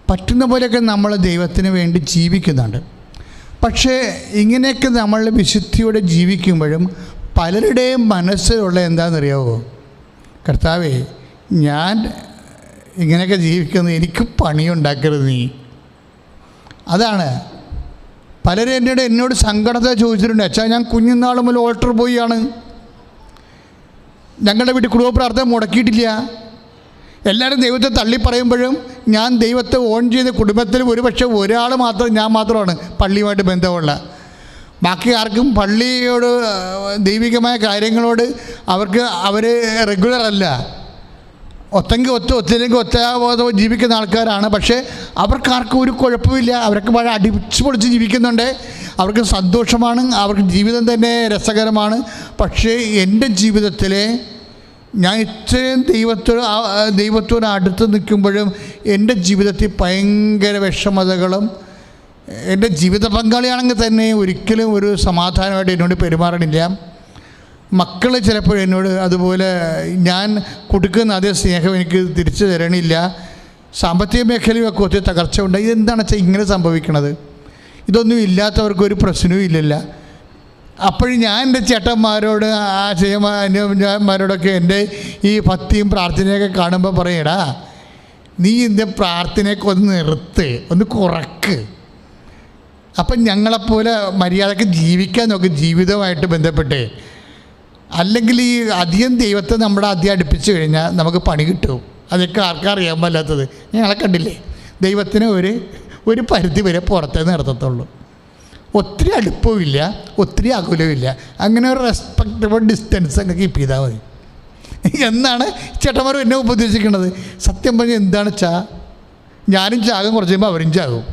പറ്റുന്ന പോലെയൊക്കെ നമ്മൾ ദൈവത്തിന് വേണ്ടി ജീവിക്കുന്നുണ്ട്. പക്ഷേ ഇങ്ങനെയൊക്കെ നമ്മൾ വിശുദ്ധിയോടെ ജീവിക്കുമ്പോഴും പലരുടെയും മനസ്സിലുള്ള എന്താണെന്നറിയാവോ? കർത്താവേ, ഞാൻ ഇങ്ങനെയൊക്കെ ജീവിക്കുന്നത്, എനിക്ക് പണിയുണ്ടാക്കരുത് നീ. അതാണ് പലരും എന്നോട് സങ്കടത്തെ ചോദിച്ചിട്ടുണ്ട്. അച്ഛാ, ഞാൻ കുഞ്ഞുനാൾ മുതൽ ഓൾട്ടർ പോയാണ്, ഞങ്ങളുടെ വീട്ടിൽ കുടുംബ പ്രാർത്ഥന മുടക്കിയിട്ടില്ല. എല്ലാവരും ദൈവത്തെ തള്ളിപ്പറയുമ്പോഴും ഞാൻ ദൈവത്തെ ഓൺ ചെയ്ത കുടുംബത്തിൽ ഒരുപക്ഷെ ഒരാൾ മാത്രം, ഞാൻ മാത്രമാണ് പള്ളിയുമായിട്ട് ബന്ധമുള്ള. ബാക്കി ആർക്കും പള്ളിയോട്, ദൈവികമായ കാര്യങ്ങളോട് അവർ റെഗുലർ അല്ല. ഒത്തില്ലെങ്കിൽ ഒത്താബോധം ജീവിക്കുന്ന ആൾക്കാരാണ്. പക്ഷേ അവർക്കാർക്കും ഒരു കുഴപ്പമില്ല. അവർക്ക് വളരെ അടിച്ചു പൊളിച്ച് ജീവിക്കുന്നുണ്ട്. അവർക്ക് സന്തോഷമാണ്, അവർക്ക് ജീവിതം തന്നെ രസകരമാണ്. പക്ഷേ എൻ്റെ ജീവിതത്തിലെ ഞാൻ ഇത്രയും ദൈവത്തോട് അടുത്ത് നിൽക്കുമ്പോഴും എൻ്റെ ജീവിതത്തിൽ ഭയങ്കര വിഷമതകളും എൻ്റെ ജീവിത പങ്കാളിയാണെങ്കിൽ തന്നെ ഒരിക്കലും ഒരു സമാധാനമായിട്ട് എന്നോട് പെരുമാറണില്ല. മക്കൾ ചിലപ്പോൾ എന്നോട് അതുപോലെ ഞാൻ കൊടുക്കുന്ന അതേ സ്നേഹം എനിക്ക് തിരിച്ചു തരണില്ല. സാമ്പത്തിക മേഖലയൊക്കെ ഒത്തിരി തകർച്ച ഉണ്ട്. ഇതെന്താണ് വെച്ചാൽ ഇങ്ങനെ സംഭവിക്കണത്? ഇതൊന്നും ഇല്ലാത്തവർക്കൊരു പ്രശ്നവും ഇല്ലല്ലോ. അപ്പോഴും ഞാൻ എൻ്റെ ചേട്ടന്മാരോട് ആ ചേമാരോടൊക്കെ എൻ്റെ ഈ ഭക്തിയും പ്രാർത്ഥനയൊക്കെ കാണുമ്പോൾ പറയടാ, നീ എൻ്റെ പ്രാർത്ഥനയൊക്കെ ഒന്ന് നിർത്ത്, ഒന്ന് കുറക്ക്. അപ്പം ഞങ്ങളെപ്പോലെ മര്യാദക്ക് ജീവിക്കാൻ നോക്കും ജീവിതവുമായിട്ട് ബന്ധപ്പെട്ട്. അല്ലെങ്കിൽ ഈ അധികം ദൈവത്തെ നമ്മുടെ അധികം അടുപ്പിച്ച് കഴിഞ്ഞാൽ നമുക്ക് പണി കിട്ടും. അതൊക്കെ ആർക്കറിയാൻ പാടില്ലാത്തത്. ഞങ്ങളെ കണ്ടില്ലേ, ദൈവത്തിന് ഒരു പരിധി വരെ പുറത്തേ നിർത്തത്തുള്ളൂ. ഒത്തിരി അടുപ്പവുമില്ല, ഒത്തിരി അകുലവുമില്ല. അങ്ങനെ ഒരു റെസ്പെക്റ്റബിൾ ഡിസ്റ്റൻസ് അങ്ങ് കീപ്പ് ചെയ്താൽ മതി എന്നാണ് ചേട്ടന്മാരും എന്നെ ഉപദേശിക്കുന്നത്. സത്യം പറഞ്ഞാൽ എന്താണ് ഞാനും ചാകും, കുറച്ച് കഴിയുമ്പോൾ അവരും ചാകും.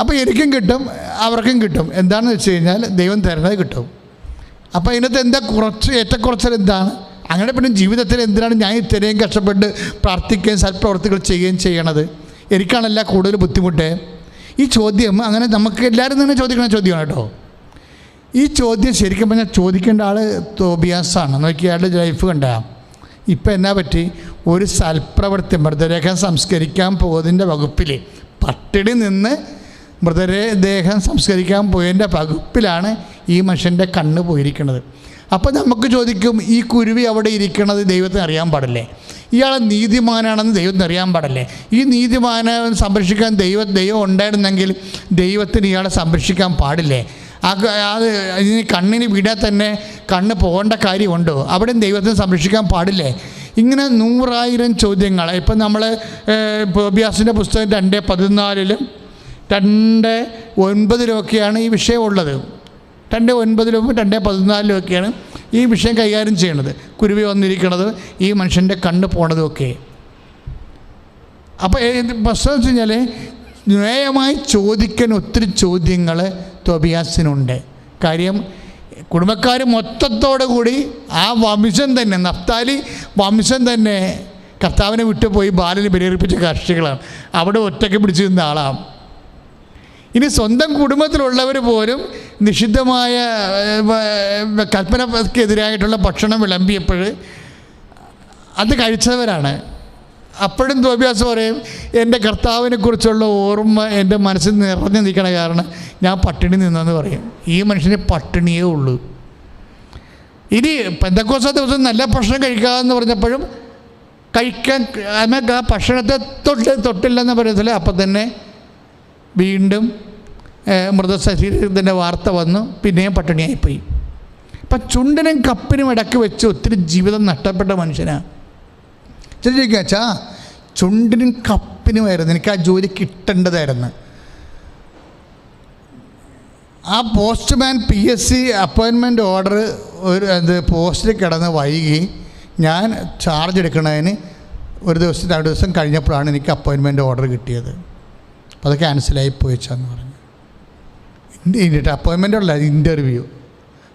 അപ്പോൾ എനിക്കും കിട്ടും, അവർക്കും കിട്ടും. എന്താണെന്ന് വെച്ച് കഴിഞ്ഞാൽ ദൈവം തരുന്നത് കിട്ടും. അപ്പോൾ അതിനകത്ത് എന്താ ഏറ്റക്കുറച്ചിൽ എന്താണ്? അങ്ങനെ പിന്നെ ജീവിതത്തിൽ എന്തിനാണ് ഞാൻ ഇത്രയും കഷ്ടപ്പെട്ട് പ്രാർത്ഥിക്കുകയും സൽപ്രവർത്തികൾ ചെയ്യുകയും ചെയ്യണത്? എനിക്കാണല്ല കൂടുതൽ ബുദ്ധിമുട്ട്. ഈ ചോദ്യം അങ്ങനെ നമുക്ക് എല്ലാവരും തന്നെ ചോദിക്കുന്ന ചോദ്യമാണ് കേട്ടോ. ഈ ചോദ്യം ശരിക്കും പറഞ്ഞാൽ ചോദിക്കേണ്ട ആൾ തോബിയാസാണ്. നോക്കി അയാളുടെ ലൈഫ് കണ്ട. ഇപ്പം എന്നാ പറ്റി? ഒരു സൽപ്രവൃത്തി മൃതദേഹം സംസ്കരിക്കാൻ പോകുന്നതിൻ്റെ വകുപ്പിൽ പട്ടിണി നിന്ന് മൃതദേഹം സംസ്കരിക്കാൻ പോയതിൻ്റെ വകുപ്പിലാണ് ഈ മനുഷ്യൻ്റെ കണ്ണ് പോയിരിക്കുന്നത്. അപ്പോൾ നമുക്ക് ചോദിക്കും, ഈ കുരുവി അവിടെ ഇരിക്കണത് ദൈവത്തിന് അറിയാൻ പാടില്ലേ? ഇയാൾ നീതിമാനാണെന്ന് ദൈവത്തിന് അറിയാൻ പാടില്ലേ? ഈ നീതിമാനെ സംരക്ഷിക്കാൻ ദൈവം ഉണ്ടായിരുന്നെങ്കിൽ ദൈവത്തിന് ഇയാളെ സംരക്ഷിക്കാൻ പാടില്ലേ? അത് ഇനി കണ്ണിന് വീടാൻ തന്നെ കണ്ണ് പോകേണ്ട കാര്യമുണ്ടോ? അവിടെയും ദൈവത്തിന് സംരക്ഷിക്കാൻ പാടില്ലേ? ഇങ്ങനെ 100,000 ചോദ്യങ്ങൾ. ഇപ്പം നമ്മൾ തോബിയാസിൻ്റെ പുസ്തകം 2:14 2:9 ഈ വിഷയം ഉള്ളത്. 2:9 2:14 ഈ വിഷയം കൈകാര്യം ചെയ്യണത്. കുരുവി വന്നിരിക്കണത്, ഈ മനുഷ്യൻ്റെ കണ്ണ് പോണതുമൊക്കെ. അപ്പോൾ പ്രശ്നം വെച്ച് കഴിഞ്ഞാൽ ന്യായമായി ചോദിക്കാൻ ഒത്തിരി ചോദ്യങ്ങൾ തോബിയാസിനുണ്ട്. കാര്യം കുടുംബക്കാർ മൊത്തത്തോടു കൂടി ആ വംശം തന്നെ, നഫ്താലി വംശം തന്നെ കർത്താവിനെ വിട്ടുപോയി ബാലിനെ ബലിയർപ്പിച്ച കർഷികളാണ്. അവിടെ ഒറ്റയ്ക്ക് പിടിച്ചു നിന്ന ആളാണ്. ഇനി സ്വന്തം കുടുംബത്തിലുള്ളവർ പോലും നിഷിദ്ധമായ കൽപ്പനക്കെതിരായിട്ടുള്ള ഭക്ഷണം വിളമ്പിയപ്പോൾ അത് കഴിച്ചവരാണ്. അപ്പോഴും തോബിയാസ് പറയും, എൻ്റെ കർത്താവിനെക്കുറിച്ചുള്ള ഓർമ്മ എൻ്റെ മനസ്സിൽ നിറഞ്ഞു നിൽക്കണ കാരണം ഞാൻ പട്ടിണി നിന്നെന്ന് പറയും. ഈ മനുഷ്യന് പട്ടിണിയേ ഉള്ളൂ. ഇനി പെന്തക്കോസ്ത ദിവസം നല്ല ഭക്ഷണം കഴിക്കാമെന്ന് പറഞ്ഞപ്പോഴും കഴിക്കാൻ ആ ഭക്ഷണത്തെ തൊട്ടില്ലെന്ന് പറയത്തില്ല. അപ്പം തന്നെ വീണ്ടും മൃതശരീരത്തിൻ്റെ വാർത്ത വന്നു, പിന്നെയും പട്ടിണിയായിപ്പോയി. അപ്പം ചുണ്ടിനും കപ്പിനും ഇടയ്ക്ക് വെച്ച് ഒത്തിരി ജീവിതം നഷ്ടപ്പെട്ട മനുഷ്യനാണ്. ചോദിക്കാച്ചാ, ചുണ്ടിനും കപ്പിനുമായിരുന്നു എനിക്ക് ആ ജോലി കിട്ടേണ്ടതായിരുന്നു. ആ പോസ്റ്റ്മാൻ PSC അപ്പോയിൻമെൻ്റ് ഓർഡർ പോസ്റ്റിൽ കിടന്ന് വൈകി ഞാൻ ചാർജ് എടുക്കുന്നതിന് ഒരു ദിവസം 2 ദിവസം കഴിഞ്ഞപ്പോഴാണ് എനിക്ക് അപ്പോയിൻമെൻ്റ് ഓർഡർ കിട്ടിയത്. അപ്പോൾ അത് ക്യാൻസലായി പോയിച്ചാന്ന് പറഞ്ഞു. അപ്പോയിൻമെൻ്റ് ഉള്ള ഇൻ്റർവ്യൂ,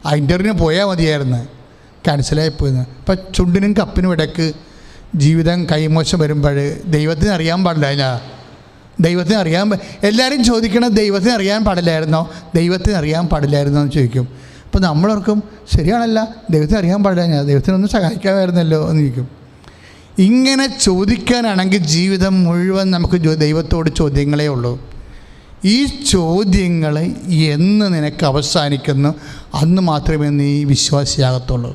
ആ ഇൻ്റർവ്യൂവിന് പോയാൽ മതിയായിരുന്നു, ക്യാൻസലായി പോയെന്ന്. അപ്പം ചുണ്ടിനും കപ്പിനും ഇടയ്ക്ക് ജീവിതം കൈമോശം വരുമ്പോൾ ദൈവത്തിന് അറിയാൻ പാടില്ല. ദൈവത്തിന് എല്ലാവരും ചോദിക്കണം, ദൈവത്തിന് അറിയാൻ പാടില്ലായിരുന്നോ, ദൈവത്തിന് അറിയാൻ പാടില്ലായിരുന്നോ എന്ന് ചോദിക്കും. അപ്പോൾ നമ്മളോർക്കും ശരിയാണല്ല, ദൈവത്തിന് അറിയാൻ പാടില്ല, ദൈവത്തിനൊന്ന് സഹായിക്കാമായിരുന്നല്ലോ എന്ന് ചോദിക്കും. ഇങ്ങനെ ചോദിക്കാനാണെങ്കിൽ ജീവിതം മുഴുവൻ നമുക്ക് ദൈവത്തോട് ചോദ്യങ്ങളേ ഉള്ളൂ. ഈ ചോദ്യങ്ങൾ എന്ന് നിനക്ക് അവസാനിക്കുന്നു അന്ന് മാത്രമേ നീ വിശ്വാസിയാകത്തുള്ളൂ.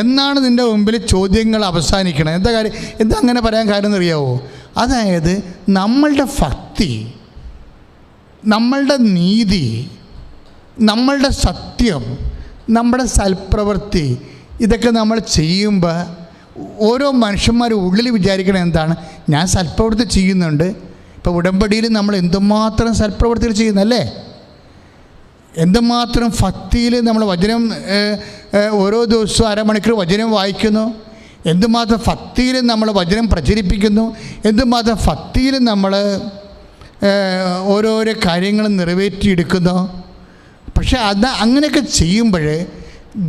എന്നാണ് നിൻ്റെ മുമ്പിൽ ചോദ്യങ്ങൾ അവസാനിക്കണം? എന്താ അങ്ങനെ പറയാൻ കാര്യം എന്നറിയാവോ? അതായത് നമ്മളുടെ ഭക്തി, നമ്മളുടെ നീതി, നമ്മളുടെ സത്യം, നമ്മുടെ സൽപ്രവൃത്തി, ഇതൊക്കെ നമ്മൾ ചെയ്യുമ്പോൾ ഓരോ മനുഷ്യന്മാരും ഉള്ളിൽ വിചാരിക്കണം എന്താണ്, ഞാൻ സൽപ്രവൃത്തി ചെയ്യുന്നുണ്ട്. ഇപ്പോൾ ഉടമ്പടിയിൽ നമ്മൾ എന്തുമാത്രം സൽപ്രവൃത്തികൾ ചെയ്യുന്നല്ലേ, എന്തുമാത്രം ഭക്തിയിൽ നമ്മൾ വചനം ഓരോ ദിവസവും 1/2 മണിക്കൂർ വചനം വായിക്കുന്നു, എന്തുമാത്രം ഭക്തിയിൽ നമ്മൾ വചനം പ്രചരിപ്പിക്കുന്നു, എന്തുമാത്രം ഭക്തിയിൽ നമ്മൾ ഓരോരോ കാര്യങ്ങൾ നിറവേറ്റിയെടുക്കുന്നു. പക്ഷെ അങ്ങനെയൊക്കെ ചെയ്യുമ്പോൾ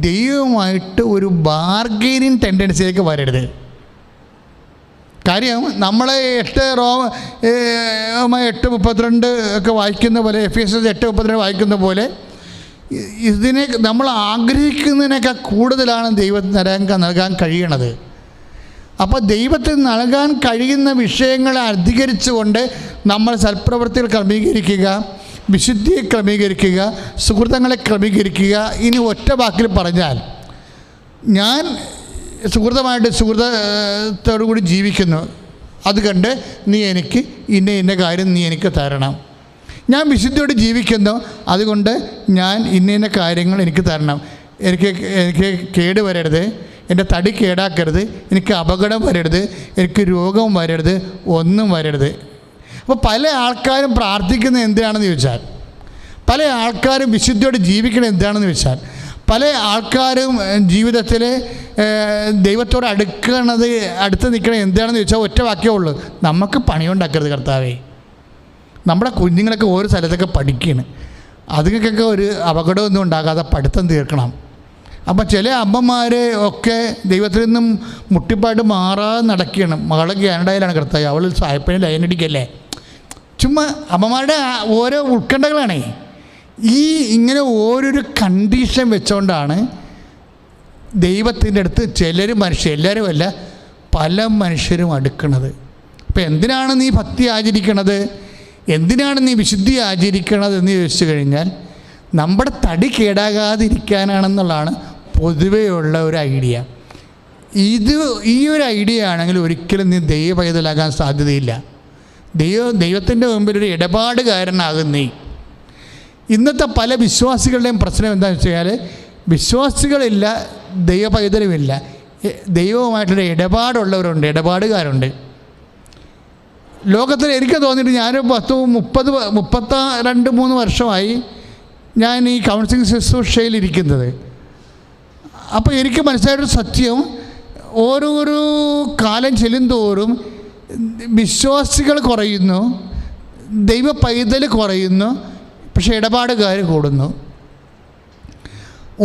ദൈവമായിട്ട് ഒരു ബാർഗെയിനിങ് ടെൻഡൻസിയിലേക്ക് വരരുത്. കാര്യം നമ്മളെ 8:32 ഒക്കെ വായിക്കുന്ന പോലെ, Ephesians 8:32 വായിക്കുന്ന പോലെ, ഇതിനെ നമ്മൾ ആഗ്രഹിക്കുന്നതിനേക്കാൾ കൂടുതലാണ് ദൈവത്തിന് നൽകാൻ കഴിയണത്. അപ്പോൾ ദൈവത്തിന് നൽകാൻ കഴിയുന്ന വിഷയങ്ങളെ അധികരിച്ചുകൊണ്ട് നമ്മൾ സൽപ്രവൃത്തികൾ ക്രമീകരിക്കുക, വിശുദ്ധിയെ ക്രമീകരിക്കുക, സുഹൃത്തുക്കളെ ക്രമീകരിക്കുക. ഇനി ഒറ്റ വാക്കിൽ പറഞ്ഞാൽ, ഞാൻ സുഹൃത്തോടു കൂടി ജീവിക്കുന്നു, അതുകൊണ്ട് നീ എനിക്ക് ഇന്ന കാര്യം നീ എനിക്ക് തരണം. ഞാൻ വിശുദ്ധിയോട് ജീവിക്കുന്നു, അതുകൊണ്ട് ഞാൻ ഇന്ന കാര്യങ്ങൾ എനിക്ക് തരണം. എനിക്ക് കേട് വരരുത്, എൻ്റെ തടി കേടാക്കരുത്, എനിക്ക് അപകടം വരരുത്, എനിക്ക് രോഗം വരരുത്, ഒന്നും വരരുത്. അപ്പോൾ പല ആൾക്കാരും പ്രാർത്ഥിക്കുന്നത് എന്തിനാണെന്ന് ചോദിച്ചാൽ, പല ആൾക്കാരും വിശുദ്ധിയോട് ജീവിക്കുന്നത് എന്താണെന്ന് ചോദിച്ചാൽ, പല ആൾക്കാരും ജീവിതത്തിൽ ദൈവത്തോട് അടുത്ത് നിൽക്കണത് എന്താണെന്ന് ചോദിച്ചാൽ ഒറ്റ വാക്യമേ ഉള്ളൂ: നമുക്ക് പണിയുണ്ടാക്കരുത് കർത്താവേ. നമ്മുടെ കുഞ്ഞുങ്ങളൊക്കെ ഓരോ സ്ഥലത്തൊക്കെ പഠിക്കുകയാണ്, അതുങ്ങൾക്കൊക്കെ ഒരു അപകടമൊന്നും ഉണ്ടാകാതെ പഠിത്തം തീർക്കണം. അപ്പം ചില അമ്മമാർ ഒക്കെ ദൈവത്തിൽ നിന്നും മുട്ടിപ്പാട്ട് മാറാതെ നടക്കുകയാണ്. മകളെ കാനഡയിലാണ് കർത്താവ്, അവൾ സായപ്പന് ലൈനടിക്കല്ലേ. ചുമ്മാ അമ്മമാരുടെ ഓരോ ഉത്കണ്ഠകളാണേ. ഇങ്ങനെ ഓരോരു കണ്ടീഷൻ വെച്ചുകൊണ്ടാണ് ദൈവത്തിൻ്റെ അടുത്ത് എല്ലാവരും അല്ല, പല മനുഷ്യരും അടുക്കണത്. അപ്പം എന്തിനാണ് നീ ഭക്തി ആചരിക്കണത്, എന്തിനാണ് നീ വിശുദ്ധി ആചരിക്കണത് എന്ന് ചോദിച്ചു കഴിഞ്ഞാൽ, നമ്മുടെ തടി കേടാകാതിരിക്കാനാണെന്നുള്ളതാണ് പൊതുവെയുള്ള ഒരു ഐഡിയ. ഈ ഒരു ഐഡിയ ആണെങ്കിൽ ഒരിക്കലും നീ ദൈവപൈതലാകാൻ സാധ്യതയില്ല. ദൈവത്തിൻ്റെ മുമ്പിൽ ഒരു ഇടപാടുകാരനാകും നീ. ഇന്നത്തെ പല വിശ്വാസികളുടെയും പ്രശ്നം എന്താണെന്ന് വെച്ച് കഴിഞ്ഞാൽ, വിശ്വാസികളില്ല, ദൈവപൈതലുമില്ല, ദൈവവുമായിട്ടൊരു ഇടപാടുള്ളവരുണ്ട്, ഇടപാടുകാരുണ്ട്. ലോകത്തിൽ എനിക്ക് തോന്നിയിട്ട് ഞാൻ 32 വർഷമായി ഞാൻ ഈ കൗൺസിലിംഗ് ശുശ്രൂഷയിലിരിക്കുന്നത്. അപ്പോൾ എനിക്ക് മനസ്സിലായൊരു സത്യം, ഓരോരോ കാലം ചെല്ലുന്തോറും വിശ്വാസികൾ കുറയുന്നു, ദൈവ പൈതൽ കുറയുന്നു, പക്ഷേ ഇടപാടുകാർ കൂടുന്നു.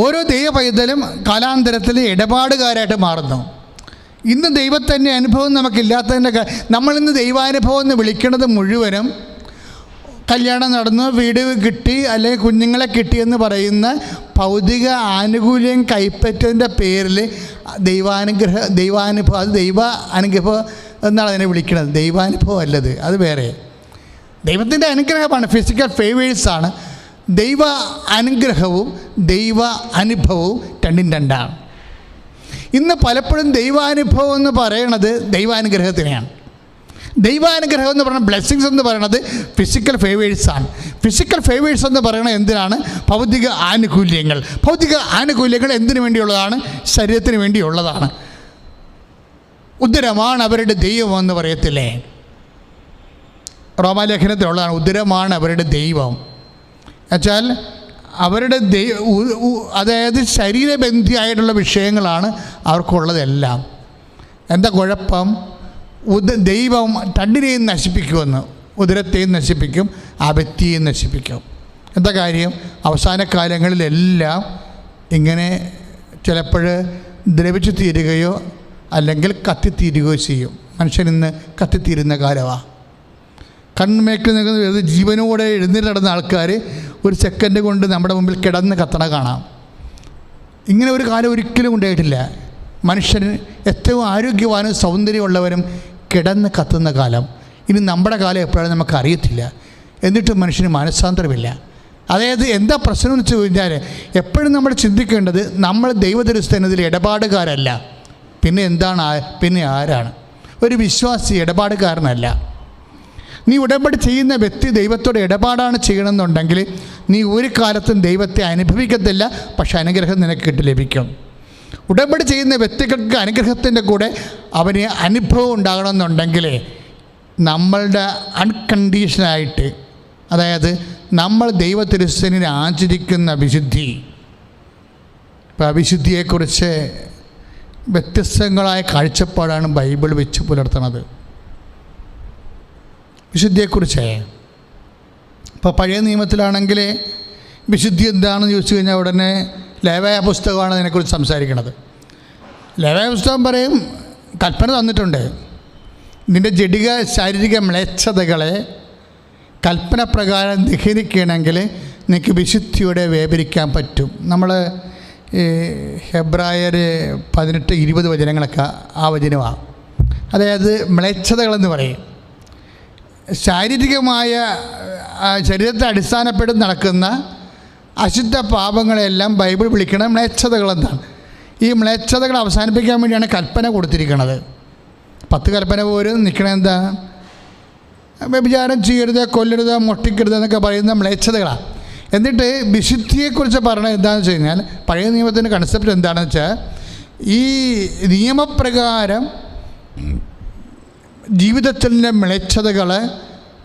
ഓരോ ദൈവ പൈതലും കാലാന്തരത്തിൽ ഇടപാടുകാരായിട്ട് മാറുന്നു. ഇന്ന് ദൈവത്തിൻ്റെ അനുഭവം നമുക്കില്ലാത്തതിൻ്റെ നമ്മളിന്ന് ദൈവാനുഭവം എന്ന് വിളിക്കുന്നത് മുഴുവനും കല്യാണം നടന്നു, വീട് കിട്ടി, അല്ലെങ്കിൽ കുഞ്ഞുങ്ങളെ കിട്ടിയെന്ന് പറയുന്ന ഭൗതിക ആനുകൂല്യം കൈപ്പറ്റതിൻ്റെ പേരിൽ ദൈവാനുഭവം, അത് ദൈവ അനുഗ്രഹം എന്നാണ് അതിനെ വിളിക്കുന്നത്. ദൈവാനുഭവം അല്ലത്, അത് വേറെ. ദൈവത്തിൻ്റെ അനുഗ്രഹമാണ്, ഫിസിക്കൽ ഫേവേഴ്സാണ്. ദൈവ അനുഗ്രഹവും ദൈവ അനുഭവവും രണ്ടും രണ്ടാണ്. ഇന്ന് പലപ്പോഴും ദൈവാനുഭവം എന്ന് പറയണത് ദൈവാനുഗ്രഹത്തിനെയാണ്. ദൈവാനുഗ്രഹം എന്ന് പറയുന്നത്, ബ്ലെസ്സിങ്സ് എന്ന് പറയുന്നത് ഫിസിക്കൽ ഫേവേഴ്സാണ്. ഫിസിക്കൽ ഫേവേഴ്സ് എന്ന് പറയുന്നത് എന്തിനാണ്? ഭൗതിക ആനുകൂല്യങ്ങൾ. ഭൗതിക ആനുകൂല്യങ്ങൾ എന്തിനു വേണ്ടിയുള്ളതാണ്? ശരീരത്തിന് വേണ്ടിയുള്ളതാണ്. ഉദരമാണ് അവരുടെ ദൈവമെന്ന് പറയത്തില്ലേ? റോമാലേഖനത്തിലുള്ളതാണ്, ഉദരമാണ് അവരുടെ ദൈവം. എന്നുവെച്ചാൽ അവരുടെ അതായത് ശരീരബന്ധിയായിട്ടുള്ള വിഷയങ്ങളാണ് അവർക്കുള്ളതെല്ലാം. എന്താ കുഴപ്പം? ദൈവം രണ്ടിനെയും നശിപ്പിക്കുമെന്ന്, ഉദരത്തെയും നശിപ്പിക്കും, ആ വ്യക്തിയെയും നശിപ്പിക്കും. എന്താ കാര്യം? അവസാന കാലങ്ങളിലെല്ലാം ഇങ്ങനെ ചിലപ്പോൾ ദ്രവിച്ചു തീരുകയോ അല്ലെങ്കിൽ കത്തിത്തീരുകയോ ചെയ്യും. മനുഷ്യൻ ഇന്ന് കത്തിത്തീരുന്ന കാലമാണ്. കൺമേക്കിൽ നിൽക്കുന്ന ജീവനോടെ എഴുന്നേറ്റ് നടന്ന ആൾക്കാർ ഒരു സെക്കൻഡ് കൊണ്ട് നമ്മുടെ മുമ്പിൽ കിടന്ന് കത്തണ കാണാം. ഇങ്ങനെ ഒരു കാലം ഒരിക്കലും ഉണ്ടായിട്ടില്ല. മനുഷ്യന് ഏറ്റവും ആരോഗ്യവാനും സൗന്ദര്യമുള്ളവരും കിടന്ന് കത്തുന്ന കാലം. ഇനി നമ്മുടെ കാലം എപ്പോഴാണ് നമുക്കറിയത്തില്ല. എന്നിട്ടും മനുഷ്യന് മനസ്സാന്തരമില്ല. അതായത് എന്താ പ്രശ്നം എന്ന് വെച്ച് കഴിഞ്ഞാൽ, എപ്പോഴും നമ്മൾ ചിന്തിക്കേണ്ടത് നമ്മൾ ദൈവദൃഷ്ടിയിൽ ഇടപാടുകാരല്ല. പിന്നെ എന്താണ്? പിന്നെ ആരാണ്? ഒരു വിശ്വാസി ഇടപാടുകാരനല്ല. നീ ഉടമ്പടി ചെയ്യുന്ന വ്യക്തി ദൈവത്തോട് ഇടപാടാണ് ചെയ്യണമെന്നുണ്ടെങ്കിൽ നീ ഒരു കാലത്തും ദൈവത്തെ അനുഭവിക്കത്തില്ല, പക്ഷെ അനുഗ്രഹം നിനക്ക് ലഭിക്കും. ഉടമ്പടി ചെയ്യുന്ന വ്യക്തികൾക്ക് അനുഗ്രഹത്തിൻ്റെ കൂടെ അവന് അനുഭവം ഉണ്ടാകണമെന്നുണ്ടെങ്കിൽ നമ്മളുടെ അൺകണ്ടീഷനായിട്ട്, അതായത് നമ്മൾ ദൈവത്തിരുസനിൽ ആചരിക്കുന്ന വിശുദ്ധി. ഇപ്പോൾ വിശുദ്ധിയെക്കുറിച്ച് വ്യത്യസ്തങ്ങളായ കാഴ്ചപ്പാടാണ് ബൈബിൾ വെച്ച് പുലർത്തുന്നത്. വിശുദ്ധിയെക്കുറിച്ച് ഇപ്പോൾ പഴയ നിയമത്തിലാണെങ്കിൽ വിശുദ്ധി എന്താണെന്ന് ചോദിച്ചു കഴിഞ്ഞാൽ ഉടനെ ലേവ്യ പുസ്തകമാണ് അതിനെക്കുറിച്ച് സംസാരിക്കുന്നത്. ലേവ്യ പുസ്തകം പറയും, കൽപ്പന തന്നിട്ടുണ്ട്, നിൻ്റെ ജഡിക ശാരീരിക മ്ലേച്ഛതകളെ കൽപ്പന പ്രകാരം ദഹിക്കണമെങ്കിൽ നിനക്ക് വിശുദ്ധിയോടെ വ്യാപരിക്കാൻ പറ്റും. നമ്മൾ ഹെബ്രായർ 18-20 വചനങ്ങളൊക്കെ ആ വചനമാണ്. അതായത് മ്ലേച്ഛതകളെന്ന് പറയും ശാരീരികമായ ശരീരത്തെ അടിസ്ഥാനപ്പെടുത്തി നടക്കുന്ന അശുദ്ധ പാപങ്ങളെല്ലാം ബൈബിൾ വിളിക്കണം മ്ലേച്ഛതകളെന്നാണ്. ഈ മ്ലേച്ഛതകൾ അവസാനിപ്പിക്കാൻ വേണ്ടിയാണ് കൽപ്പന കൊടുത്തിരിക്കുന്നത്. 10 കൽപ്പന പോലും നിൽക്കണത് എന്താ? വ്യഭിചാരം ചെയ്യരുത്, കൊല്ലരുത്, മോഷ്ടിക്കരുത് എന്നൊക്കെ പറയുന്ന മ്ലേച്ഛതകളാണ്. എന്നിട്ട് വിശുദ്ധിയെക്കുറിച്ച് പറഞ്ഞത് എന്താണെന്ന് വെച്ച് കഴിഞ്ഞാൽ പഴയ നിയമത്തിൻ്റെ കൺസെപ്റ്റ് എന്താണെന്ന് വെച്ചാൽ ഈ നിയമപ്രകാരം ജീവിതത്തിൻ്റെ മ്ലേച്ഛതകൾ,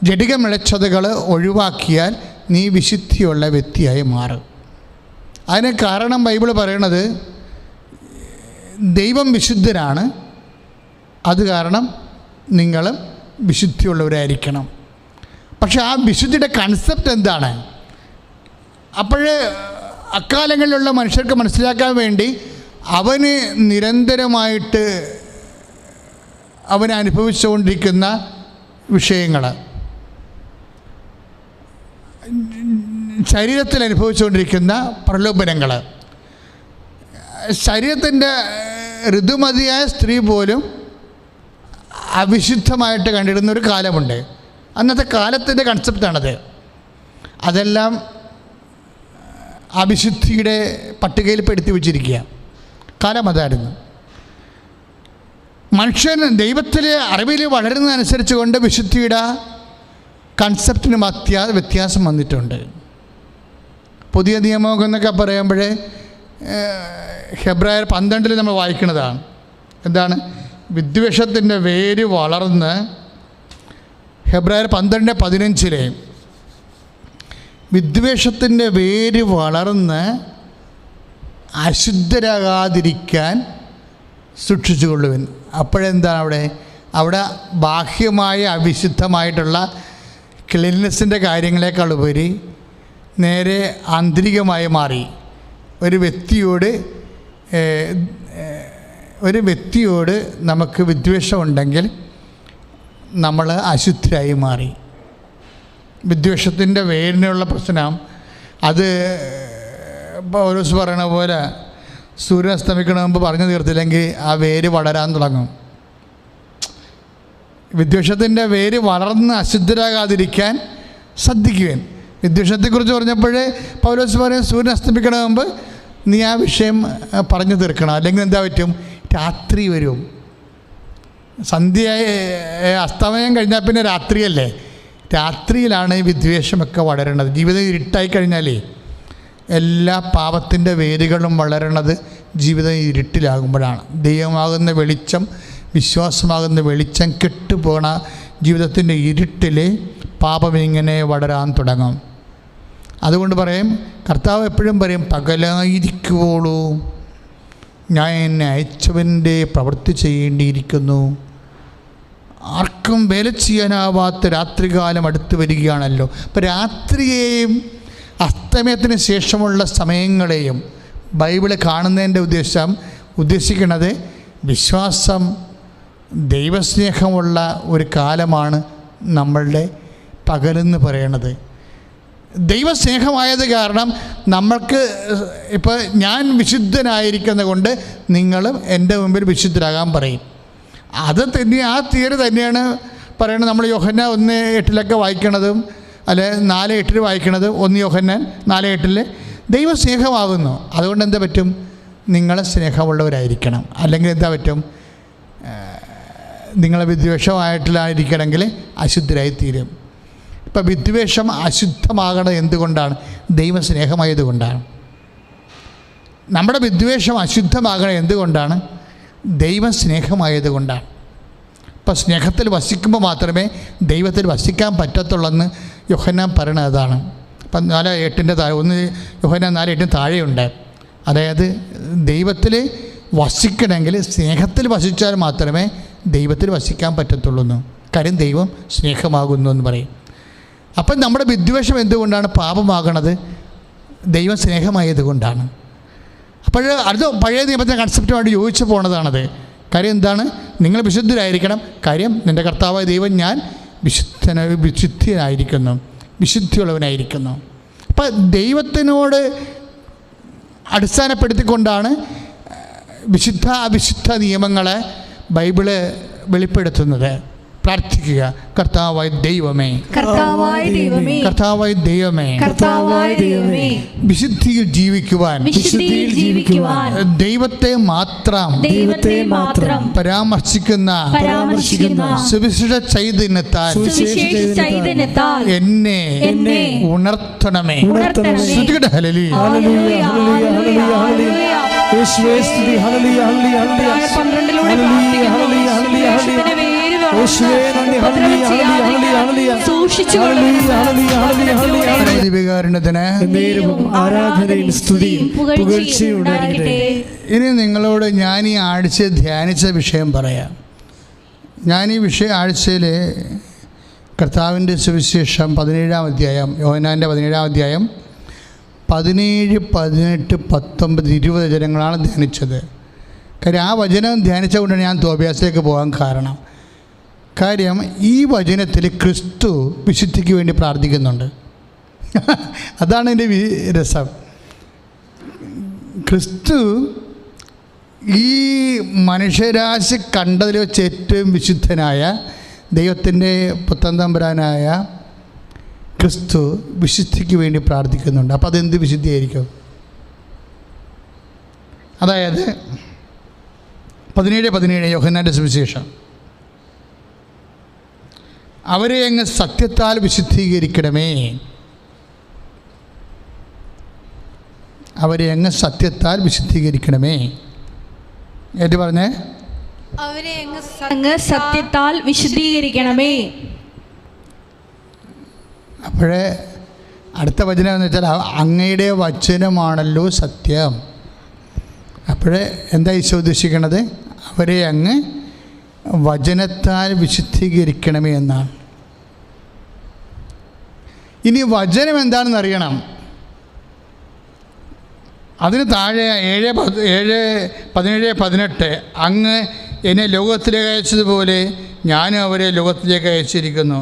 ജഡിക മ്ലേച്ഛതകൾ ഒഴിവാക്കിയാൽ നീ വിശുദ്ധിയുള്ള വ്യക്തിയായി മാറും. അതിന് കാരണം ബൈബിൾ പറയണത് ദൈവം വിശുദ്ധനാണ്, അത് കാരണം നിങ്ങളും വിശുദ്ധിയുള്ളവരായിരിക്കണം. പക്ഷെ ആ വിശുദ്ധിയുടെ കൺസെപ്റ്റ് എന്താണ്? അപ്പോൾ അക്കാലങ്ങളിലുള്ള മനുഷ്യർക്ക് മനസ്സിലാക്കാൻ വേണ്ടി അവന് നിരന്തരമായിട്ട് അവൻ അനുഭവിച്ചുകൊണ്ടിരിക്കുന്ന വിഷയങ്ങൾ, ശരീരത്തിൽ അനുഭവിച്ചുകൊണ്ടിരിക്കുന്ന പ്രലോഭനങ്ങൾ, ശരീരത്തിൻ്റെ ഋതുമതിയായ സ്ത്രീ പോലും അവിശുദ്ധമായിട്ട് കണ്ടിരുന്നൊരു കാലമുണ്ട്. അന്നത്തെ കാലത്തിൻ്റെ കൺസെപ്റ്റാണത്. അതെല്ലാം അവിശുദ്ധിയുടെ പട്ടികയിൽ പെടുത്തി വച്ചിരിക്കുക. കാലം അതായിരുന്നു. മനുഷ്യൻ ദൈവത്തിലെ അറിവിൽ വളരുന്നതനുസരിച്ച് കൊണ്ട് വിശുദ്ധിയുടെ കൺസെപ്റ്റിന് വ്യത്യാസം വന്നിട്ടുണ്ട്. പുതിയ നിയമം എന്നൊക്കെ പറയുമ്പോൾ ഹെബ്രായർ 12 നമ്മൾ വായിക്കുന്നതാണ്. എന്താണ്? വിദ്വേഷത്തിൻ്റെ വേര് വളർന്ന്, ഹെബ്രായർ 12:15 വിദ്വേഷത്തിൻ്റെ വേര് വളർന്ന് അശുദ്ധരാകാതിരിക്കാൻ സൂക്ഷിച്ചുകൊള്ളുവിൻ. അപ്പോഴെന്താണ് അവിടെ ബാഹ്യമായ അവിശുദ്ധമായിട്ടുള്ള ക്ലീൻനെസ്സിൻ്റെ കാര്യങ്ങളെക്കാൾ ഉപരി നേരെ ആന്തരികമായി മാറി. ഒരു വ്യക്തിയോട് നമുക്ക് വിദ്വേഷമുണ്ടെങ്കിൽ നമ്മൾ അശുദ്ധരായി മാറി. വിദ്വേഷത്തിൻ്റെ വേരിനുള്ള പ്രശ്നം അത് പൗലോസ് പറയണ പോലെ സൂര്യൻ അസ്തമിക്കണ മുമ്പ് പറഞ്ഞു തീർത്തില്ലെങ്കിൽ ആ വേര് വളരാൻ തുടങ്ങും. വിദ്വേഷത്തിൻ്റെ വേര് വളർന്ന് അശുദ്ധരാകാതിരിക്കാൻ ശ്രദ്ധിക്കുവാൻ. വിദ്വേഷത്തെക്കുറിച്ച് പറഞ്ഞപ്പോൾ പൗലോസ് പറയും സൂര്യൻ അസ്തമിക്കണ മുമ്പ് നീ ആ വിഷയം പറഞ്ഞു തീർക്കണം, അല്ലെങ്കിൽ എന്താ പറ്റും? രാത്രി വരും. സന്ധ്യ അസ്തമയം കഴിഞ്ഞാൽ പിന്നെ രാത്രിയല്ലേ. രാത്രിയിലാണ് ഈ വിദ്വേഷമൊക്കെ വളരണത്. ജീവിതം ഇരുട്ടായി കഴിഞ്ഞാലേ എല്ലാ പാപത്തിൻ്റെ വേരുകളും വളരണത് ജീവിതം ഇരുട്ടിലാകുമ്പോഴാണ്. ദൈവമാകുന്ന വെളിച്ചം, വിശ്വാസമാകുന്ന വെളിച്ചം കെട്ടുപോണ ജീവിതത്തിൻ്റെ ഇരുട്ടിൽ പാപം ഇങ്ങനെ വളരാൻ തുടങ്ങും. അതുകൊണ്ട് പറയും, കർത്താവ് എപ്പോഴും പറയും, പകലായിരിക്കുവോളൂ ഞാൻ എന്നെ അയച്ചവൻ്റെ പ്രവൃത്തി ചെയ്യേണ്ടിയിരിക്കുന്നു. ആർക്കും വേല ചെയ്യാനാവാത്ത രാത്രികാലം അടുത്ത് വരികയാണല്ലോ. അപ്പോൾ രാത്രിയെയും അസ്തമയത്തിന് ശേഷമുള്ള സമയങ്ങളെയും ബൈബിള് കാണുന്നതിൻ്റെ ഉദ്ദേശിക്കുന്നത് വിശ്വാസം, ദൈവസ്നേഹമുള്ള ഒരു കാലമാണ് നമ്മളുടെ പകലെന്ന് പറയണത്. ദൈവസ്നേഹമായത് കാരണം നമ്മൾക്ക് ഇപ്പോൾ ഞാൻ വിശുദ്ധനായിരിക്കുന്നത് കൊണ്ട് നിങ്ങളും എൻ്റെ മുമ്പിൽ വിശുദ്ധരാകാൻ പറയും. അത് തന്നെ ആ തിയറി തന്നെയാണ് പറയുന്നത്. നമ്മൾ യോഹന്നാൻ 1:8 വായിക്കണതും അല്ലെ 4:8 വായിക്കണതും. 1 യോഹന്നാൻ 4:8 ദൈവം സ്നേഹമാകുന്നു. അതുകൊണ്ട് എന്താ പറ്റും? നിങ്ങളെ സ്നേഹമുള്ളവരായിരിക്കണം. അല്ലെങ്കിൽ എന്താ പറ്റും? നിങ്ങളെ വിദ്വേഷമായിട്ടില്ലായിരിക്കണമെങ്കിൽ അശുദ്ധരായി തീരും. ഇപ്പം വിദ്വേഷം അശുദ്ധമാകണത് എന്തുകൊണ്ടാണ്? ദൈവസ്നേഹമായതുകൊണ്ടാണ്. നമ്മുടെ വിദ്വേഷം അശുദ്ധമാകണത് എന്തുകൊണ്ടാണ്? ദൈവസ്നേഹമായതുകൊണ്ടാണ്. ഇപ്പം സ്നേഹത്തിൽ വസിക്കുമ്പോൾ മാത്രമേ ദൈവത്തിൽ വസിക്കാൻ പറ്റത്തുള്ളെന്ന് യോഹന്നാൻ പറയണത് അതാണ്. ഇപ്പം 4:8 താഴെ 1 യോഹന്നാൻ 4:8 താഴെയുണ്ട്. അതായത് ദൈവത്തിൽ വസിക്കണമെങ്കിൽ സ്നേഹത്തിൽ വസിച്ചാൽ മാത്രമേ ദൈവത്തിൽ വസിക്കാൻ പറ്റത്തുള്ളൂ. കാര്യം ദൈവം സ്നേഹമാകുന്നു എന്ന് പറയും. അപ്പം നമ്മുടെ വിദ്വേഷം എന്തുകൊണ്ടാണ് പാപമാകണത്? ദൈവം സ്നേഹമായത് കൊണ്ടാണ്. അപ്പോൾ അത് പഴയ നിയമത്തിൻ്റെ കൺസെപ്റ്റുമായിട്ട് യോജിച്ച് പോണതാണത്. കാര്യം എന്താണ്? നിങ്ങൾ വിശുദ്ധരായിരിക്കണം. കാര്യം നിൻ്റെ കർത്താവായ ദൈവം ഞാൻ വിശുദ്ധിയായിരിക്കുന്നു, വിശുദ്ധിയുള്ളവനായിരിക്കുന്നു. അപ്പം ദൈവത്തിനോട് അടിസ്ഥാനപ്പെടുത്തിക്കൊണ്ടാണ് വിശുദ്ധ അവിശുദ്ധ നിയമങ്ങളെ ബൈബിള് വെളിപ്പെടുത്തുന്നത്. പ്രാർത്ഥിക്കുക, കർത്താവായ ദൈവമേ, കർത്താവായ ദൈവമേ, കർത്താവായ ദൈവമേ, കർത്താവായ ദൈവമേ, വിശുദ്ധിയിൽ ജീവിക്കുവാൻ ദൈവത്തെ മാത്രം പരാമർശിക്കുന്ന സുവിശേഷ ചൈതന്യത്താൽ എന്നെ ഉണർത്തണമേ. Hallelujah, hallelujah, hallelujah, hallelujah. യേശുവേ സ്തുതി. Hallelujah, hallelujah, hallelujah. ഇനി നിങ്ങളോട് ഞാൻ ഈ ആഴ്ച ധ്യാനിച്ച വിഷയം പറയാം. ഞാൻ ഈ ആഴ്ചയിൽ കർത്താവിൻ്റെ സുവിശേഷം 17-ാം അധ്യായം, യോഹന്നാൻ്റെ 17-ാം അധ്യായം 17, 18, 19, 20 വചനങ്ങളാണ് ധ്യാനിച്ചത്. കാര്യം ആ വചനം ധ്യാനിച്ചുകൊണ്ടാണ് ഞാൻ തോബിയാസിലേക്ക് പോകാൻ കാരണം. കാര്യം ഈ വചനത്തിൽ ക്രിസ്തു വിശുദ്ധിക്ക് വേണ്ടി പ്രാർത്ഥിക്കുന്നുണ്ട്. അതാണ് എൻ്റെ രസം. ക്രിസ്തു ഈ മനുഷ്യരാശി കണ്ടതിൽ വെച്ച് ഏറ്റവും വിശുദ്ധനായ ദൈവത്തിൻ്റെ പുത്രൻ തമ്പുരാനായ ക്രിസ്തു വിശുദ്ധിക്ക് വേണ്ടി പ്രാർത്ഥിക്കുന്നുണ്ട്. അപ്പോൾ അതെന്ത് വിശുദ്ധിയായിരിക്കും? അതായത് 17 യോഹന്നാൻ്റെ സുവിശേഷം, അവരെ അങ്ങ് സത്യത്താൽ വിശുദ്ധീകരിക്കണമേ, അവരെ അങ്ങ് സത്യത്താൽ വിശുദ്ധീകരിക്കണമേ. ഏറ്റു പറഞ്ഞേ, അവരെ അങ്ങ് സത്യത്താൽ വിശുദ്ധീകരിക്കണമേ. അപ്പോഴേ അടുത്ത വചനം എന്ന് വെച്ചാൽ അങ്ങയുടെ വചനമാണല്ലോ സത്യം. അപ്പോഴേ എന്താ ഈശോ ഉദ്ദേശിക്കണത്? അവരെ അങ്ങ് വചനത്താൽ വിശുദ്ധീകരിക്കണമേ എന്നാണ്. ഇനി വചനം എന്താണെന്ന് അറിയണം. അതിന് താഴെ 17, 18 അങ്ങ് എന്നെ ലോകത്തിലേക്ക് അയച്ചതുപോലെ ഞാനും അവരെ ലോകത്തിലേക്ക് അയച്ചിരിക്കുന്നു.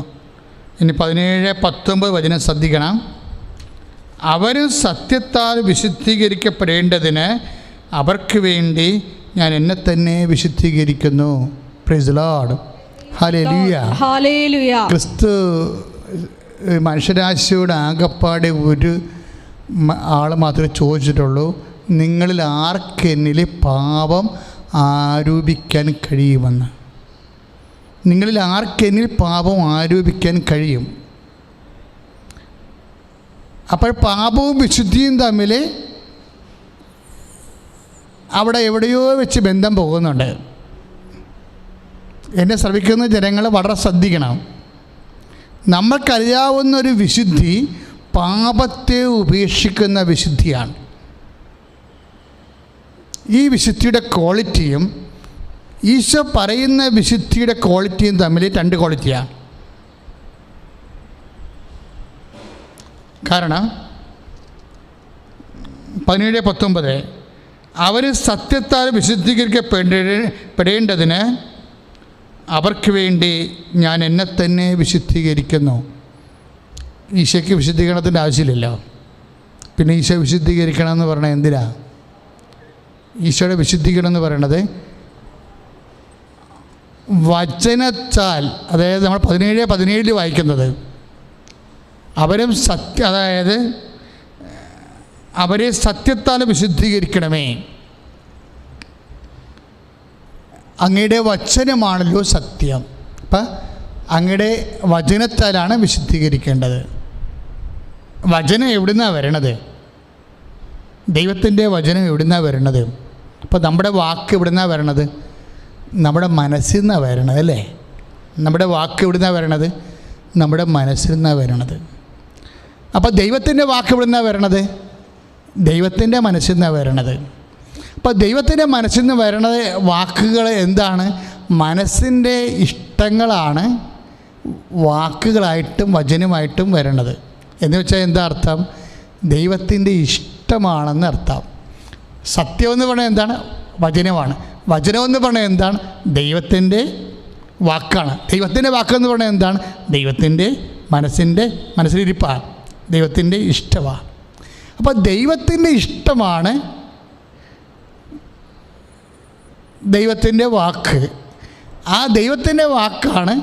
ഇനി 17, 19 വചനം ശ്രദ്ധിക്കണം. അവരും സത്യത്താൽ വിശുദ്ധീകരിക്കപ്പെടേണ്ടതിന് അവർക്ക് വേണ്ടി ഞാൻ എന്നെ തന്നെ വിശുദ്ധീകരിക്കുന്നു. Praise the lord. Hallelujah, hallelujah. ക്രിസ്തു മനുഷ്യരാശിയോട് ആകപ്പാടെ ഒരു ആൾ മാത്രമേ ചോദിച്ചിട്ടുള്ളൂ, നിങ്ങളിൽ ആർക്കെന്നിൽ പാപം ആരോപിക്കാൻ കഴിയുമെന്ന്. നിങ്ങളിൽ ആർക്കെന്നിൽ പാപം ആരോപിക്കാൻ കഴിയും. അപ്പോൾ പാപവും വിശുദ്ധിയും തമ്മിൽ അവിടെ എവിടെയോ വെച്ച് ബന്ധം പോകുന്നുണ്ട്. എന്നെ ശ്രമിക്കുന്ന ജനങ്ങൾ വളരെ ശ്രദ്ധിക്കണം. നമ്മൾക്കറിയാവുന്നൊരു വിശുദ്ധി പാപത്തെ ഉപേക്ഷിക്കുന്ന വിശുദ്ധിയാണ്. ഈ വിശുദ്ധിയുടെ ക്വാളിറ്റിയും ഈശോ പറയുന്ന വിശുദ്ധിയുടെ ക്വാളിറ്റിയും തമ്മിൽ 2 ക്വാളിറ്റിയാണ്. കാരണം 17, 19 അവർ സത്യത്താൽ വിശുദ്ധീകരിക്കപ്പെടേണ്ടതിന് അവർക്ക് വേണ്ടി ഞാൻ എന്നെ തന്നെ വിശുദ്ധീകരിക്കുന്നു. ഈശോയ്ക്ക് വിശുദ്ധീകരണത്തിൻ്റെ ആവശ്യമില്ലല്ലോ. പിന്നെ ഈശോ വിശുദ്ധീകരിക്കണം എന്ന് പറയണത് എന്തിനാ? ഈശോയുടെ വിശുദ്ധീകരണം എന്ന് പറയണത് വചനത്താൽ, അതായത് നമ്മൾ 17, 17 വായിക്കുന്നത്, അവരും അതായത് അവരെ സത്യത്താൽ വിശുദ്ധീകരിക്കണമേ, അങ്ങയുടെ വചനമാണല്ലോ സത്യം. അപ്പം അങ്ങയുടെ വചനത്താലാണ് വിശുദ്ധീകരിക്കേണ്ടത്. വചനം എവിടുന്നാണ് വരണത്? ദൈവത്തിൻ്റെ വചനം എവിടുന്നാണ് വരണത്? അപ്പോൾ നമ്മുടെ വാക്ക് എവിടുന്നാണ് വരണത്? നമ്മുടെ മനസ്സിൽ നിന്നാണ് വരണത്, അല്ലേ? നമ്മുടെ വാക്ക് എവിടുന്നാണ് വരണത്? നമ്മുടെ മനസ്സിൽ നിന്നാണ് വരണത്. അപ്പോൾ ദൈവത്തിൻ്റെ വാക്ക് എവിടുന്നാണ് വരണത്? ദൈവത്തിൻ്റെ മനസ്സിൽ നിന്നാണ് വരണത്. അപ്പോൾ ദൈവത്തിൻ്റെ മനസ്സിൽ നിന്ന് വരണത് വാക്കുകൾ എന്താണ്? മനസ്സിൻ്റെ ഇഷ്ടങ്ങളാണ് വാക്കുകളായിട്ടും വചനമായിട്ടും വരണത്. എന്ന് വെച്ചാൽ എന്താ അർത്ഥം? ദൈവത്തിൻ്റെ ഇഷ്ടമാണെന്ന് അർത്ഥം. സത്യമെന്ന് പറഞ്ഞാൽ എന്താണ്? വചനമാണ്. വചനമെന്ന് പറഞ്ഞാൽ എന്താണ്? ദൈവത്തിൻ്റെ വാക്കാണ്. ദൈവത്തിൻ്റെ വാക്കെന്ന് പറഞ്ഞാൽ എന്താണ്? ദൈവത്തിൻ്റെ മനസ്സിലിരിപ്പാണ്, ദൈവത്തിൻ്റെ ഇഷ്ടമാണ്. അപ്പോൾ ദൈവത്തിൻ്റെ ഇഷ്ടമാണ് ദൈവത്തിൻ്റെ വാക്ക്. ആ ദൈവത്തിൻ്റെ വാക്കാണ്,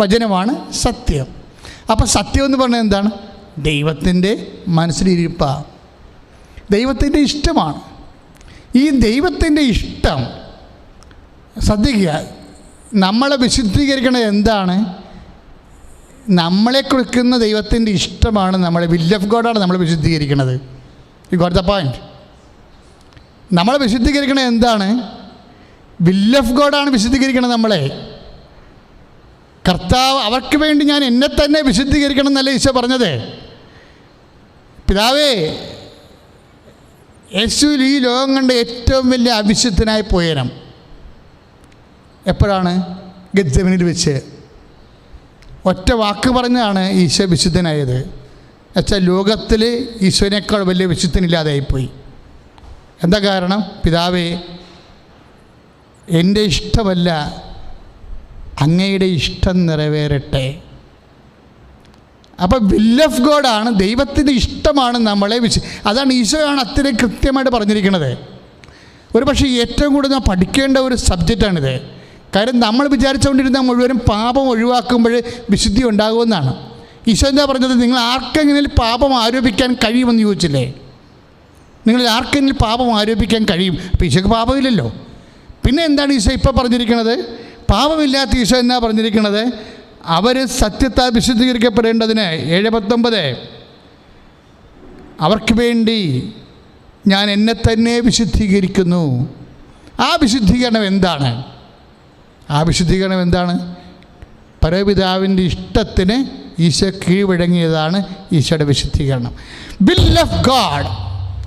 വചനമാണ് സത്യം. അപ്പോൾ സത്യം എന്ന് പറഞ്ഞാൽ എന്താണ്? ദൈവത്തിൻ്റെ മനസ്സിലിരിപ്പാണ്, ദൈവത്തിൻ്റെ ഇഷ്ടമാണ്. ഈ ദൈവത്തിൻ്റെ ഇഷ്ടം ശ്രദ്ധിക്കുക, നമ്മളെ വിശുദ്ധീകരിക്കുന്നത് എന്താണ്? നമ്മളെ കൊടുക്കുന്ന ദൈവത്തിൻ്റെ ഇഷ്ടമാണ്, നമ്മളെ വിൽ ഓഫ് ഗോഡാണ് നമ്മളെ വിശുദ്ധീകരിക്കുന്നത്. You got the point? നമ്മളെ വിശുദ്ധീകരിക്കണത് എന്താണ്? വിൽ ഓഫ് ഗോഡാണ് വിശുദ്ധീകരിക്കണം നമ്മളെ. കർത്താവ് അവർക്ക് വേണ്ടി ഞാൻ എന്നെ തന്നെ വിശുദ്ധീകരിക്കണം എന്നല്ല ഈശോ പറഞ്ഞത്. പിതാവേ, യേശുവിൽ ഈ ലോകം കണ്ട ഏറ്റവും വലിയ അവിശുദ്ധനായി പോയനം എപ്പോഴാണ്? ഗെത്സമനിൽ വെച്ച് ഒറ്റ വാക്ക് പറഞ്ഞാണ് ഈശോ വിശുദ്ധനായത്. എന്നുവെച്ചാൽ ലോകത്തിൽ ഈശോനേക്കാൾ വലിയ വിശുദ്ധനില്ലാതായിപ്പോയി. എന്താ കാരണം? പിതാവേ, എൻ്റെ ഇഷ്ടമല്ല, അങ്ങയുടെ ഇഷ്ടം നിറവേറട്ടെ. അപ്പോൾ വിൽ ഓഫ് ഗോഡാണ്, ദൈവത്തിൻ്റെ ഇഷ്ടമാണ് നമ്മളെ അതാണ് ഈശോയാണ് അത്രയും കൃത്യമായിട്ട് പറഞ്ഞിരിക്കുന്നത്. ഒരു പക്ഷേ ഏറ്റവും കൂടുതൽ നാം പഠിക്കേണ്ട ഒരു സബ്ജക്റ്റാണിത്. കാര്യം നമ്മൾ വിചാരിച്ചുകൊണ്ടിരുന്ന മുഴുവനും പാപം ഒഴിവാക്കുമ്പോൾ വിശുദ്ധി ഉണ്ടാകുമെന്നാണ്. ഈശോ എന്താ പറഞ്ഞത്? നിങ്ങൾ ആർക്കെങ്കിലും പാപം ആരോപിക്കാൻ കഴിയുമെന്ന് ചോദിച്ചില്ലേ? നിങ്ങൾ ആർക്കെങ്കിലും പാപം ആരോപിക്കാൻ കഴിയും. അപ്പോൾ ഈശോയ്ക്ക് പാപമില്ലല്ലോ. പിന്നെ എന്താണ് ഈശോ ഇപ്പോൾ പറഞ്ഞിരിക്കുന്നത്? പാപമില്ലാത്ത ഈശോ എന്നാ പറഞ്ഞിരിക്കുന്നത്? അവർ സത്യത്താൽ വിശുദ്ധീകരിക്കപ്പെടേണ്ടതിന് 7:19 അവർക്ക് വേണ്ടി ഞാൻ എന്നെ തന്നെ വിശുദ്ധീകരിക്കുന്നു. ആ വിശുദ്ധീകരണം എന്താണ്? ആ വിശുദ്ധീകരണം എന്താണ്? പരപിതാവിൻ്റെ ഇഷ്ടത്തിന് ഈശോ കീഴ്വഴങ്ങിയതാണ് ഈശോയുടെ വിശുദ്ധീകരണം. Will of God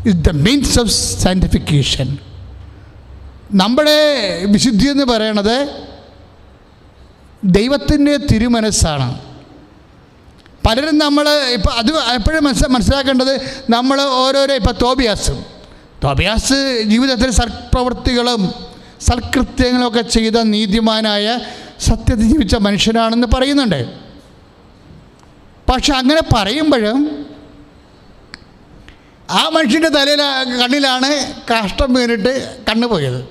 is the means of sanctification. നമ്മുടെ വിശുദ്ധി എന്ന് പറയണത് ദൈവത്തിൻ്റെ തിരുമനസ്സാണ്. പലരും നമ്മൾ ഇപ്പം അത് എപ്പോഴും മനസ്സിലാക്കേണ്ടത്, നമ്മൾ ഓരോരോ ഇപ്പം തോബിയാസ് ജീവിതത്തിൽ സൽപ്രവൃത്തികളും സൽകൃത്യങ്ങളൊക്കെ ചെയ്ത നീതിമാനായ സത്യത്തിൽ ജീവിച്ച മനുഷ്യനാണെന്ന് പറയുന്നുണ്ട്. പക്ഷെ അങ്ങനെ പറയുമ്പോഴും ആ മനുഷ്യൻ്റെ കണ്ണിലാണ് കാഷ്ടം വീണിട്ട് കണ്ണ് പോയത്.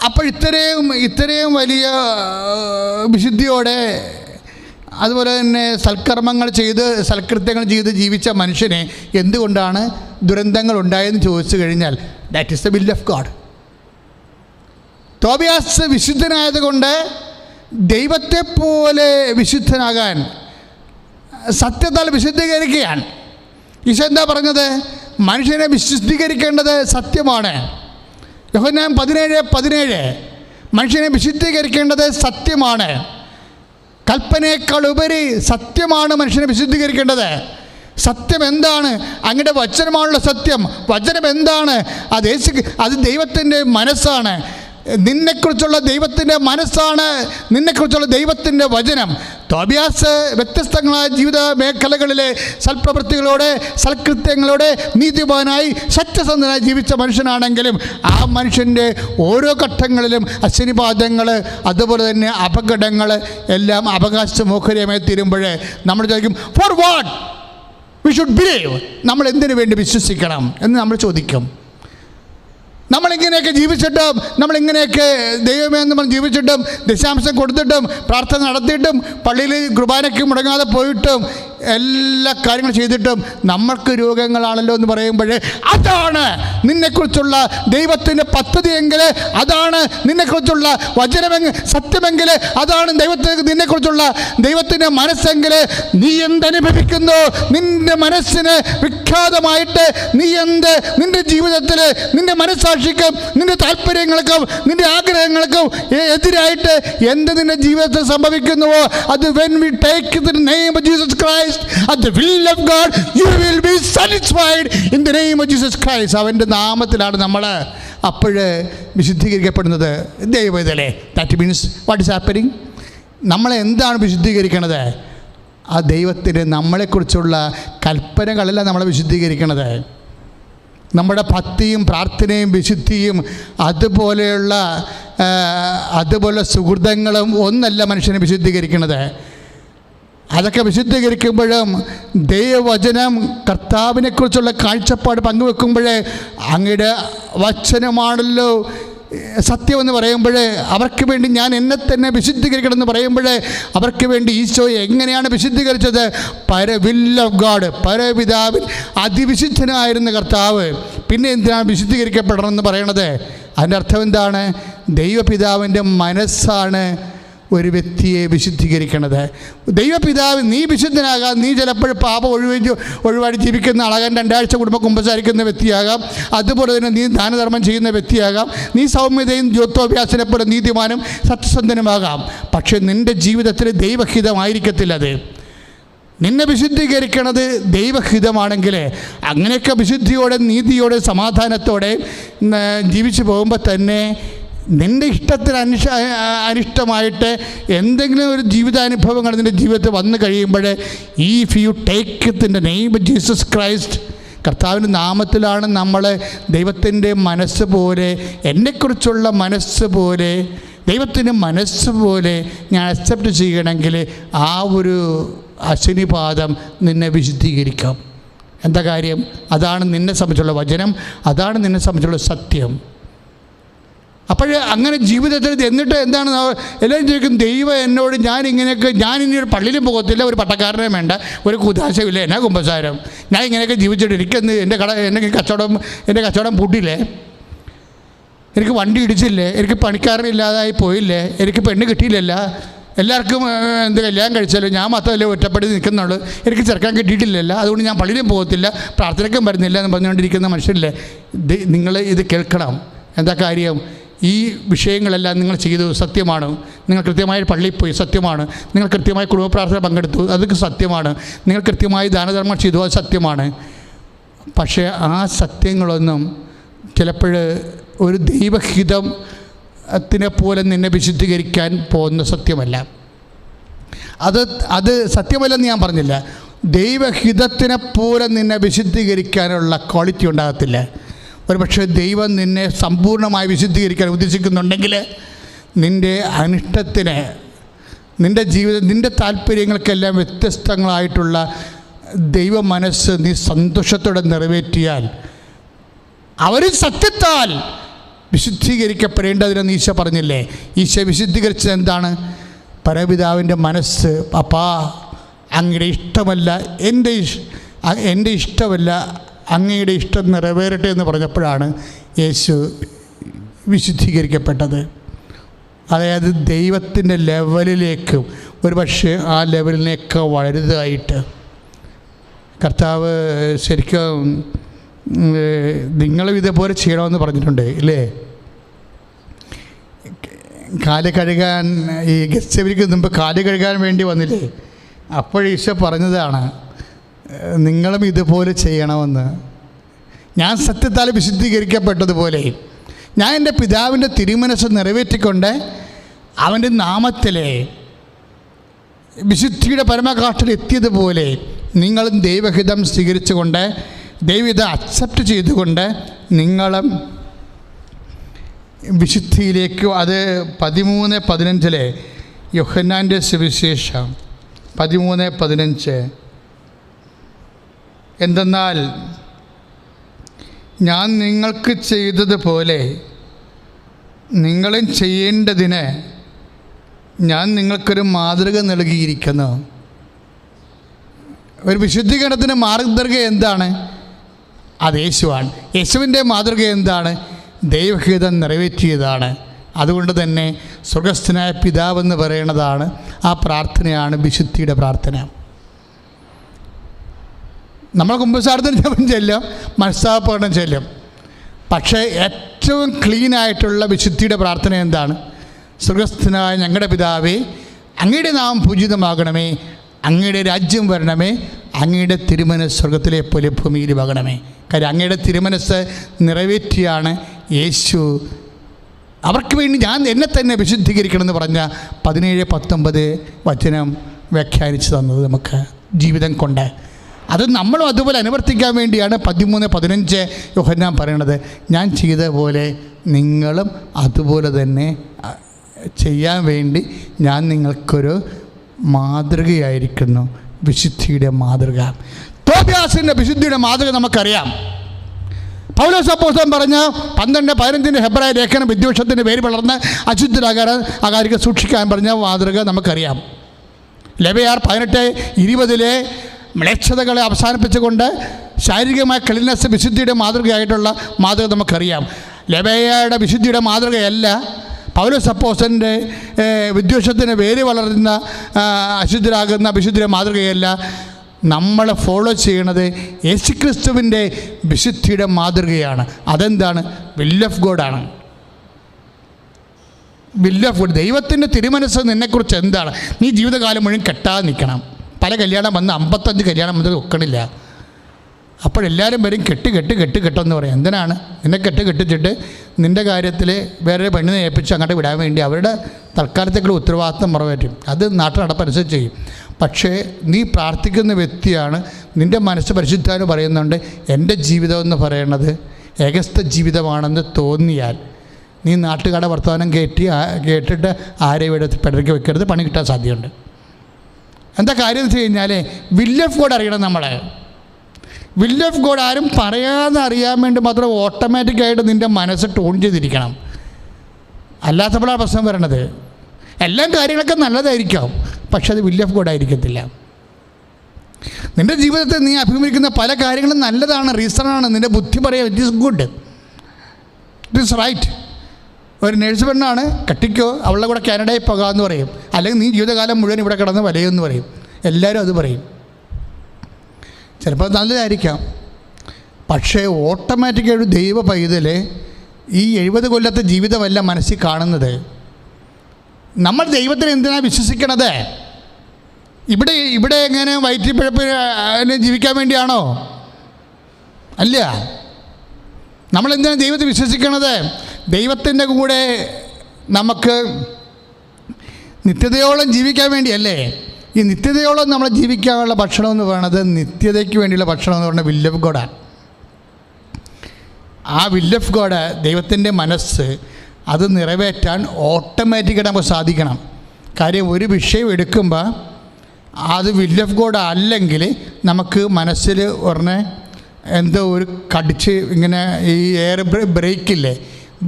അപ്പോൾ ഇത്രയും വലിയ വിശുദ്ധിയോടെ അതുപോലെ തന്നെ സൽകൃത്യങ്ങൾ ചെയ്ത് ജീവിച്ച മനുഷ്യനെ എന്തുകൊണ്ടാണ് ദുരന്തങ്ങൾ ഉണ്ടായതെന്ന് ചോദിച്ചു കഴിഞ്ഞാൽ that is the will of God. Tobias വിശുദ്ധനായതുകൊണ്ട് ദൈവത്തെപ്പോലെ വിശുദ്ധനാകാൻ സത്യത്താൽ വിശുദ്ധീകരിക്കുകയാണ്. ഈശോ എന്താ പറഞ്ഞത്? മനുഷ്യനെ വിശുദ്ധീകരിക്കേണ്ടത് സത്യമാണ്. യോഹന്നാൻ 17:17 മനുഷ്യനെ വിശുദ്ധീകരിക്കേണ്ടത് സത്യമാണ്. കൽപ്പനയേക്കാൾ ഉപരി സത്യമാണ് മനുഷ്യനെ വിശുദ്ധീകരിക്കേണ്ടത്. സത്യം എന്താണ്? അങ്ങയുടെ വചനമാണുള്ള സത്യം. വചനം എന്താണ്? അത് ദൈവത്തിൻ്റെ മനസ്സാണ്. നിന്നെക്കുറിച്ചുള്ള ദൈവത്തിൻ്റെ മനസ്സാണ്, നിന്നെക്കുറിച്ചുള്ള ദൈവത്തിൻ്റെ വചനം. തോബിയാസ് വ്യത്യസ്തങ്ങളായ ജീവിത മേഖലകളിലെ സൽപ്രവൃത്തികളോടെ സൽകൃത്യങ്ങളോടെ നീതിമാനായി സത്യസന്ധനായി ജീവിച്ച മനുഷ്യനാണെങ്കിലും ആ മനുഷ്യൻ്റെ ഓരോ ഘട്ടങ്ങളിലും അശനിപാതങ്ങൾ അതുപോലെ തന്നെ അപകടങ്ങൾ എല്ലാം അവകാശമോഹര്യമായി തീരുമ്പോൾ നമ്മൾ ചോദിക്കും, for what we should believe? നമ്മൾ എന്തിനു വേണ്ടി വിശ്വസിക്കണം എന്ന് നമ്മൾ ചോദിക്കും. നമ്മളിങ്ങനെയൊക്കെ ജീവിച്ചിട്ടും നമ്മളിങ്ങനെയൊക്കെ ദൈവമേ എന്ന് പറഞ്ഞ് ജീവിച്ചിട്ടും ദശാംശം കൊടുത്തിട്ടും പ്രാർത്ഥന നടത്തിയിട്ടും പള്ളിയിൽ കുർബാനയ്ക്ക് മുടങ്ങാതെ പോയിട്ടും എല്ലാ കാര്യങ്ങളും ചെയ്തിട്ടും നമ്മൾക്ക് രോഗങ്ങളാണല്ലോ എന്ന് പറയുമ്പോൾ അതാണ് നിന്നെക്കുറിച്ചുള്ള ദൈവത്തിൻ്റെ പദ്ധതിയെങ്കിൽ, അതാണ് നിന്നെക്കുറിച്ചുള്ള വചനമെങ്കിൽ, സത്യമെങ്കിൽ, അതാണ് നിന്നെക്കുറിച്ചുള്ള ദൈവത്തിൻ്റെ മനസ്സെങ്കിൽ, നീ എന്തനുഭവിക്കുന്നു, നിൻ്റെ മനസ്സിന് വിഖ്യാതമായിട്ട് നീ നിൻ്റെ ജീവിതത്തിൽ നിൻ്റെ മനസ്സാക്ഷിക്കും നിൻ്റെ താല്പര്യങ്ങൾക്കും നിൻ്റെ ആഗ്രഹങ്ങൾക്കും എതിരായിട്ട് നിൻ്റെ ജീവിതത്തിൽ സംഭവിക്കുന്നുവോ, അത് when we take the name of Jesus Christ at the will of God, you will be satisfied in the name of Jesus Christ. അവൻ്റെ നാമത്തിലാണ് നമ്മൾ അപ്പോൾ വിശുദ്ധീകരിക്കപ്പെടുന്നത്. ദൈവത്തിലെ that means what is happening? നമ്മളെ എന്താണ് വിശുദ്ധീകരിക്കണത്? ആ ദൈവത്തിന് നമ്മളെക്കുറിച്ചുള്ള കൽപ്പനകളല്ല നമ്മളെ വിശുദ്ധീകരിക്കണത്. നമ്മുടെ ഭക്തിയും പ്രാർത്ഥനയും വിശുദ്ധിയും അതുപോലെ സുഹൃതങ്ങളും ഒന്നല്ല മനുഷ്യനെ വിശുദ്ധീകരിക്കുന്നത്. അതൊക്കെ വിശുദ്ധീകരിക്കുമ്പോഴും ദൈവവചനം കർത്താവിനെക്കുറിച്ചുള്ള കാഴ്ചപ്പാട് പങ്കുവെക്കുമ്പോഴേ അങ്ങയുടെ വചനമാണല്ലോ സത്യമെന്ന് പറയുമ്പോൾ, അവർക്ക് വേണ്ടി ഞാൻ എന്നെ തന്നെ വിശുദ്ധീകരിക്കണമെന്ന് പറയുമ്പോൾ, അവർക്ക് വേണ്ടി ഈശോയെ എങ്ങനെയാണ് വിശുദ്ധീകരിച്ചത്? വിൽ ഓഫ് ഗാഡ്, പരപിതാവിൽ അതിവിശുദ്ധനായിരുന്ന കർത്താവ് പിന്നെ എന്തിനാണ് വിശുദ്ധീകരിക്കപ്പെടണമെന്ന് പറയണത്? അതിൻ്റെ അർത്ഥം എന്താണ്? ദൈവപിതാവിൻ്റെ മനസ്സാണ് ഒരു വ്യക്തിയെ വിശുദ്ധീകരിക്കണത്. ദൈവപിതാവ് നീ വിശുദ്ധനാകാം, നീ ചിലപ്പോൾ പാപം ഒഴിവാടി ജീവിക്കുന്ന ആളാകാം, 2 ആഴ്ച കുടുംബം കുമ്പസാരിക്കുന്ന വ്യക്തിയാകാം, അതുപോലെ തന്നെ നീ ദാനധർമ്മം ചെയ്യുന്ന വ്യക്തിയാകാം, നീ സൗമ്യതയും ജ്യോത്യോഭ്യാസനെപ്പോലെ നീതിമാനും സത്യസന്ധനുമാകാം. പക്ഷേ നിൻ്റെ ജീവിതത്തിൽ ദൈവഹിതമായിരിക്കത്തില്ല. അത് നിന്നെ വിശുദ്ധീകരിക്കണത് ദൈവഹിതമാണെങ്കിൽ, അങ്ങനെയൊക്കെ വിശുദ്ധിയോടെ നീതിയോടെ സമാധാനത്തോടെ ജീവിച്ചു പോകുമ്പോൾ തന്നെ നിൻ്റെ ഇഷ്ടത്തിന് അനിഷ്ടമായിട്ട് എന്തെങ്കിലും ഒരു ജീവിതാനുഭവങ്ങൾ നിൻ്റെ ജീവിതത്തിൽ വന്നു കഴിയുമ്പോൾ, if you take in the name of Jesus Christ, കർത്താവിൻ്റെ നാമത്തിലാണ് നമ്മൾ ദൈവത്തിൻ്റെ മനസ്സ് പോലെ, എന്നെക്കുറിച്ചുള്ള മനസ്സ് പോലെ, ദൈവത്തിൻ്റെ മനസ്സ് പോലെ ഞാൻ അക്സെപ്റ്റ് ചെയ്യണമെങ്കിൽ ആ ഒരു അശനിപാതം നിന്നെ വിശുദ്ധീകരിക്കാം. എന്താ കാര്യം? അതാണ് നിന്നെ സംബന്ധിച്ചുള്ള വചനം, അതാണ് നിന്നെ സംബന്ധിച്ചുള്ള സത്യം. അപ്പോൾ അങ്ങനെ ജീവിതത്തിൽ എന്നിട്ട് എന്താണ് എല്ലാവരും ചോദിക്കും, ദൈവം എന്നോട് ഞാൻ ഇനി ഒരു പള്ളിയിലും പോകത്തില്ല, ഒരു പട്ടക്കാരനെ വേണ്ട, ഒരു കുതാശമില്ല, എന്നാ കുമ്പസാരം, ഞാൻ ഇങ്ങനെയൊക്കെ ജീവിച്ചിട്ട് എനിക്കെന്ന് എൻ്റെ കച്ചവടം പൂട്ടിയില്ലേ, എനിക്ക് വണ്ടി ഇടിച്ചില്ലേ, എനിക്ക് പണിക്കാരനില്ലാതായി പോയില്ലേ, എനിക്ക് പെണ്ണ് കിട്ടിയില്ലല്ല, എല്ലാവർക്കും എന്ത് കല്യാണം കഴിച്ചാലും ഞാൻ മാത്രമല്ലേ ഒറ്റപ്പെട്ട് നിൽക്കുന്നുള്ളൂ, എനിക്ക് ചെറുക്കാൻ കിട്ടിയിട്ടില്ലല്ലോ, അതുകൊണ്ട് ഞാൻ പള്ളിയിലും പോകത്തില്ല, പ്രാർത്ഥനയ്ക്കും വരുന്നില്ല എന്ന് പറഞ്ഞുകൊണ്ടിരിക്കുന്ന മനുഷ്യരില്ലേ. നിങ്ങൾ ഇത് കേൾക്കണം. എന്താ കാര്യം? ഈ വിഷയങ്ങളെല്ലാം നിങ്ങൾ ചെയ്തു സത്യമാണ്. നിങ്ങൾ കൃത്യമായി പള്ളിയിൽ പോയി സത്യമാണ്. നിങ്ങൾ കൃത്യമായി കുടുംബപ്രാർത്ഥന പങ്കെടുത്തു അതൊക്കെ സത്യമാണ്. നിങ്ങൾ കൃത്യമായി ദാനധർമ്മം ചെയ്തു അത് സത്യമാണ്. പക്ഷേ ആ സത്യങ്ങളൊന്നും ചിലപ്പോൾ ഒരു ദൈവഹിതത്തിനെ പോലെ നിന്നെ വിശുദ്ധീകരിക്കാൻ പോകുന്ന സത്യമല്ല. അത് സത്യമല്ലെന്ന് ഞാൻ പറഞ്ഞില്ല. ദൈവഹിതത്തിനെ പോലെ നിന്നെ വിശുദ്ധീകരിക്കാനുള്ള ക്വാളിറ്റി ഉണ്ടാകത്തില്ല. ഒരു പക്ഷേ ദൈവം നിന്നെ സമ്പൂർണ്ണമായി വിശുദ്ധീകരിക്കാൻ ഉദ്ദേശിക്കുന്നുണ്ടെങ്കിൽ നിൻ്റെ അനിഷ്ടത്തിന്, നിൻ്റെ താല്പര്യങ്ങൾക്കെല്ലാം വ്യത്യസ്തങ്ങളായിട്ടുള്ള ദൈവ മനസ്സ് നീ സന്തോഷത്തോടെ നിറവേറ്റിയാൽ അവർ സത്യത്താൽ വിശുദ്ധീകരിക്കപ്പെടേണ്ടതിനെന്ന് ഈശോ പറഞ്ഞില്ലേ. ഈശോ വിശുദ്ധീകരിച്ചത് എന്താണ്? പരപിതാവിൻ്റെ മനസ്സ്. അപ്പാ അങ്ങയുടെ ഇഷ്ടമല്ല എൻ്റെ ഇഷ്ടമല്ല, അങ്ങയുടെ ഇഷ്ടം നിറവേറട്ടെ എന്ന് പറഞ്ഞപ്പോഴാണ് യേശു വിശുദ്ധീകരിക്കപ്പെട്ടത്. അതായത് ദൈവത്തിൻ്റെ ലെവലിലേക്ക്, ഒരു പക്ഷേ ആ ലെവലിനേക്ക് വലുതായിട്ട് കർത്താവ് ശരിക്കും നിങ്ങളും ഇതേപോലെ ചെയ്യണമെന്ന് പറഞ്ഞിട്ടുണ്ട് ഇല്ലേ. കാല് കഴുകാൻ ഈ ഗെത്സെമനിക്ക് മുമ്പ് കാല് കഴുകാൻ വേണ്ടി വന്നില്ലേ, അപ്പോൾ ഈശോ പറഞ്ഞതാണ് നിങ്ങളും ഇതുപോലെ ചെയ്യണമെന്ന്. ഞാൻ സത്യത്താൽ വിശുദ്ധീകരിക്കപ്പെട്ടതുപോലെ ഞാൻ എൻ്റെ പിതാവിൻ്റെ തിരുമനസ്സ് നിറവേറ്റിക്കൊണ്ട് അവൻ്റെ നാമത്തിലെ വിശുദ്ധിയുടെ പരമകാഷ്ഠയിൽ എത്തിയതുപോലെ നിങ്ങളും ദൈവഹിതം സ്വീകരിച്ചുകൊണ്ട്, ദൈവഹിതം അക്സെപ്റ്റ് ചെയ്തുകൊണ്ട് നിങ്ങളും വിശുദ്ധിയിലേക്ക്. അത് 13:15 യോഹന്നാൻ്റെ സുവിശേഷം 13:15. എന്തെന്നാൽ ഞാൻ നിങ്ങൾക്ക് ചെയ്തതുപോലെ നിങ്ങളും ചെയ്യേണ്ടതിന് ഞാൻ നിങ്ങൾക്കൊരു മാതൃക നൽകിയിരിക്കുന്നു. ഒരു വിശുദ്ധീകരണത്തിന് മാർഗദർശ എന്താണ്? അത് യേശുവാണ്. യേശുവിൻ്റെ മാതൃക എന്താണ്? ദൈവഹിതം നിറവേറ്റിയതാണ്. അതുകൊണ്ട് തന്നെ സ്വർഗസ്ഥനായ പിതാവെന്ന് പറയുന്നതാണ് ആ പ്രാർത്ഥനയാണ് വിശുദ്ധിയുടെ പ്രാർത്ഥന. നമ്മൾ കുമ്പസാരത്തിന് ജപം ചെല്ലും, മനസ്താപണം ചെല്ലും. പക്ഷേ ഏറ്റവും ക്ലീനായിട്ടുള്ള വിശുദ്ധിയുടെ പ്രാർത്ഥന എന്താണ്? സ്വർഗസ്ഥനായ ഞങ്ങളുടെ പിതാവേ, അങ്ങയുടെ നാമം പൂജിതമാകണമേ, അങ്ങയുടെ രാജ്യം വരണമേ, അങ്ങയുടെ തിരുമനസ്സ് സ്വർഗത്തിലെ പോലെ ഭൂമിയിലുമാകണമേ. കാര്യം അങ്ങയുടെ തിരുമനസ്സ് നിറവേറ്റിയാണ് യേശു അവർക്ക് വേണ്ടി ഞാൻ എന്നെ തന്നെ വിശുദ്ധീകരിക്കണമെന്ന് പറഞ്ഞ 17-19 വചനം വ്യാഖ്യാനിച്ചു തന്നത് നമുക്ക് ജീവിതം കൊണ്ട്. അത് നമ്മളും അതുപോലെ അനുവർത്തിക്കാൻ വേണ്ടിയാണ് 13:15 യോഹന്നാൻ പറയണത്. ഞാൻ ചെയ്ത പോലെ നിങ്ങളും അതുപോലെ തന്നെ ചെയ്യാൻ വേണ്ടി ഞാൻ നിങ്ങൾക്കൊരു മാതൃകയായിരിക്കുന്നു. വിശുദ്ധിയുടെ മാതൃക. തോബിയാസിൻ്റെ വിശുദ്ധിയുടെ മാതൃക നമുക്കറിയാം. പൗലോസ് അപ്പോസ്തലൻ പറഞ്ഞ 12:15 ഹെബ്രായ ലേഖനം വിദ്വേഷത്തിൻ്റെ പേര് വളർന്ന് അശുദ്ധരാകാൻ ആകാരിക സൂക്ഷിക്കാൻ പറഞ്ഞ മാതൃക നമുക്കറിയാം. ലെവയാർ 18:20 മ്ലേച്ഛതകളെ അവസാനിപ്പിച്ചുകൊണ്ട് ശാരീരികമായ ക്ലീൻനെസ് വിശുദ്ധിയുടെ മാതൃകയായിട്ടുള്ള മാതൃക നമുക്കറിയാം. ലെവയായുടെ വിശുദ്ധിയുടെ മാതൃകയല്ല പൗലോസ് അപ്പോസ്തലൻ്റെ വിദ്വേഷത്തിന് വേര് വളർന്ന അശുദ്ധരാകുന്ന വിശുദ്ധിയുടെ മാതൃകയല്ല. നമ്മൾ ഫോളോ ചെയ്യണത് യേശുക്രിസ്തുവിൻ്റെ വിശുദ്ധിയുടെ മാതൃകയാണ്. അതെന്താണ്? വിൽ ഓഫ് ഗോഡാണ്. Will of God. ദൈവത്തിൻ്റെ തിരുമനസ്സ് നിന്നെക്കുറിച്ച് എന്താണ്? നീ ജീവിതകാലം മുഴുവൻ കെട്ടാതെ നിൽക്കണം. പല കല്യാണം വന്ന് 55 കല്യാണം വന്ന് വെക്കണില്ല. അപ്പോഴെല്ലാവരും വരും കെട്ടെന്ന് പറയും. എന്തിനാണ്? നിന്നെ കെട്ടിച്ചിട്ട് നിൻ്റെ കാര്യത്തിൽ വേറെ പെണ്ണിനെ ഏൽപ്പിച്ച് അങ്ങോട്ട് വിടാൻ വേണ്ടി അവരുടെ തൽക്കാലത്തേക്കുള്ള ഉത്തരവാദിത്വം നിറവേറ്റും. അത് നാട്ടിനടപ്പനുസരിച്ച് ചെയ്യും. പക്ഷേ നീ പ്രാർത്ഥിക്കുന്ന വ്യക്തിയാണ്. നിൻ്റെ മനസ്സ് പരിശുദ്ധാന് പറയുന്നുണ്ട്, എൻ്റെ ജീവിതം എന്ന് പറയുന്നത് ഏകസ്ഥ ജീവിതമാണെന്ന് തോന്നിയാൽ നീ നാട്ടുകാരുടെ വർത്തമാനം കേട്ടിട്ട് ആരെയും ഇവിടെ പിടർക്ക് വെക്കരുത്. പണി കിട്ടാൻ സാധ്യതയുണ്ട്. എന്താ കാര്യം എന്ന് വെച്ച് കഴിഞ്ഞാൽ വിൽ ഓഫ് ഗോഡ് അറിയണം. നമ്മളെ വിൽ ഓഫ് ഗോഡ് ആരും പറയാതെ അറിയാൻ വേണ്ടി മാത്രം ഓട്ടോമാറ്റിക്കായിട്ട് നിൻ്റെ മനസ്സ് ടൂൺ ചെയ്തിരിക്കണം. അല്ലാത്തപ്പോഴാണ് പ്രശ്നം വരണത്. എല്ലാ കാര്യങ്ങളൊക്കെ നല്ലതായിരിക്കാം, പക്ഷെ അത് വിൽ ഓഫ് ഗോഡ് ആയിരിക്കത്തില്ല. നിൻ്റെ ജീവിതത്തിൽ നീ അഭിമുഖീകരിക്കുന്ന പല കാര്യങ്ങളും നല്ലതാണ്, റീസണാണ്. നിൻ്റെ ബുദ്ധി പറയാം it is good, it is right. ഒരു നേഴ്സ് പെണ്ണാണ്, കെട്ടിക്കോ, അവളുടെ കൂടെ കാനഡയിൽ പോകാമെന്ന് പറയും. അല്ലെങ്കിൽ നീ ജീവിതകാലം മുഴുവൻ ഇവിടെ കിടന്ന് വലയെന്ന് പറയും. എല്ലാവരും അത് പറയും. ചിലപ്പോൾ നല്ലതായിരിക്കാം, പക്ഷേ ഓട്ടോമാറ്റിക്കായിട്ട് ദൈവ പൈതൽ ഈ 70 കൊല്ലത്തെ ജീവിതമല്ല മനസ്സിൽ കാണുന്നത്. നമ്മൾ ദൈവത്തിന് എന്തിനാണ് വിശ്വസിക്കണത്? ഇവിടെ എങ്ങനെ വയറ്റിപ്പിഴപ്പിന് ജീവിക്കാൻ വേണ്ടിയാണോ? അല്ല. നമ്മളെന്തിനാണ് ദൈവത്തെ വിശ്വസിക്കണത്? ദൈവത്തിൻ്റെ കൂടെ നമുക്ക് നിത്യതയോളം ജീവിക്കാൻ വേണ്ടിയല്ലേ? ഈ നിത്യതയോളം നമ്മൾ ജീവിക്കാനുള്ള ഭക്ഷണം എന്ന് പറയുന്നത്, നിത്യതയ്ക്ക് വേണ്ടിയുള്ള ഭക്ഷണം എന്ന് പറയുന്നത് വിൽ ഓഫ് ഗോഡാണ്. ആ വിൽ ഓഫ് ഗോഡ്, ദൈവത്തിൻ്റെ മനസ്സ്, അത് നിറവേറ്റാൻ ഓട്ടോമാറ്റിക്കായിട്ട് നമുക്ക് സാധിക്കണം. കാര്യം ഒരു വിഷയം എടുക്കുമ്പോൾ അത് വിൽ ഓഫ് ഗോഡ് അല്ലെങ്കിൽ നമുക്ക് മനസ്സിൽ ഉടനെ എന്തോ ഒരു കടിച്ച് ഇങ്ങനെ ഈ എയർ ബ്രേക്കില്ലേ,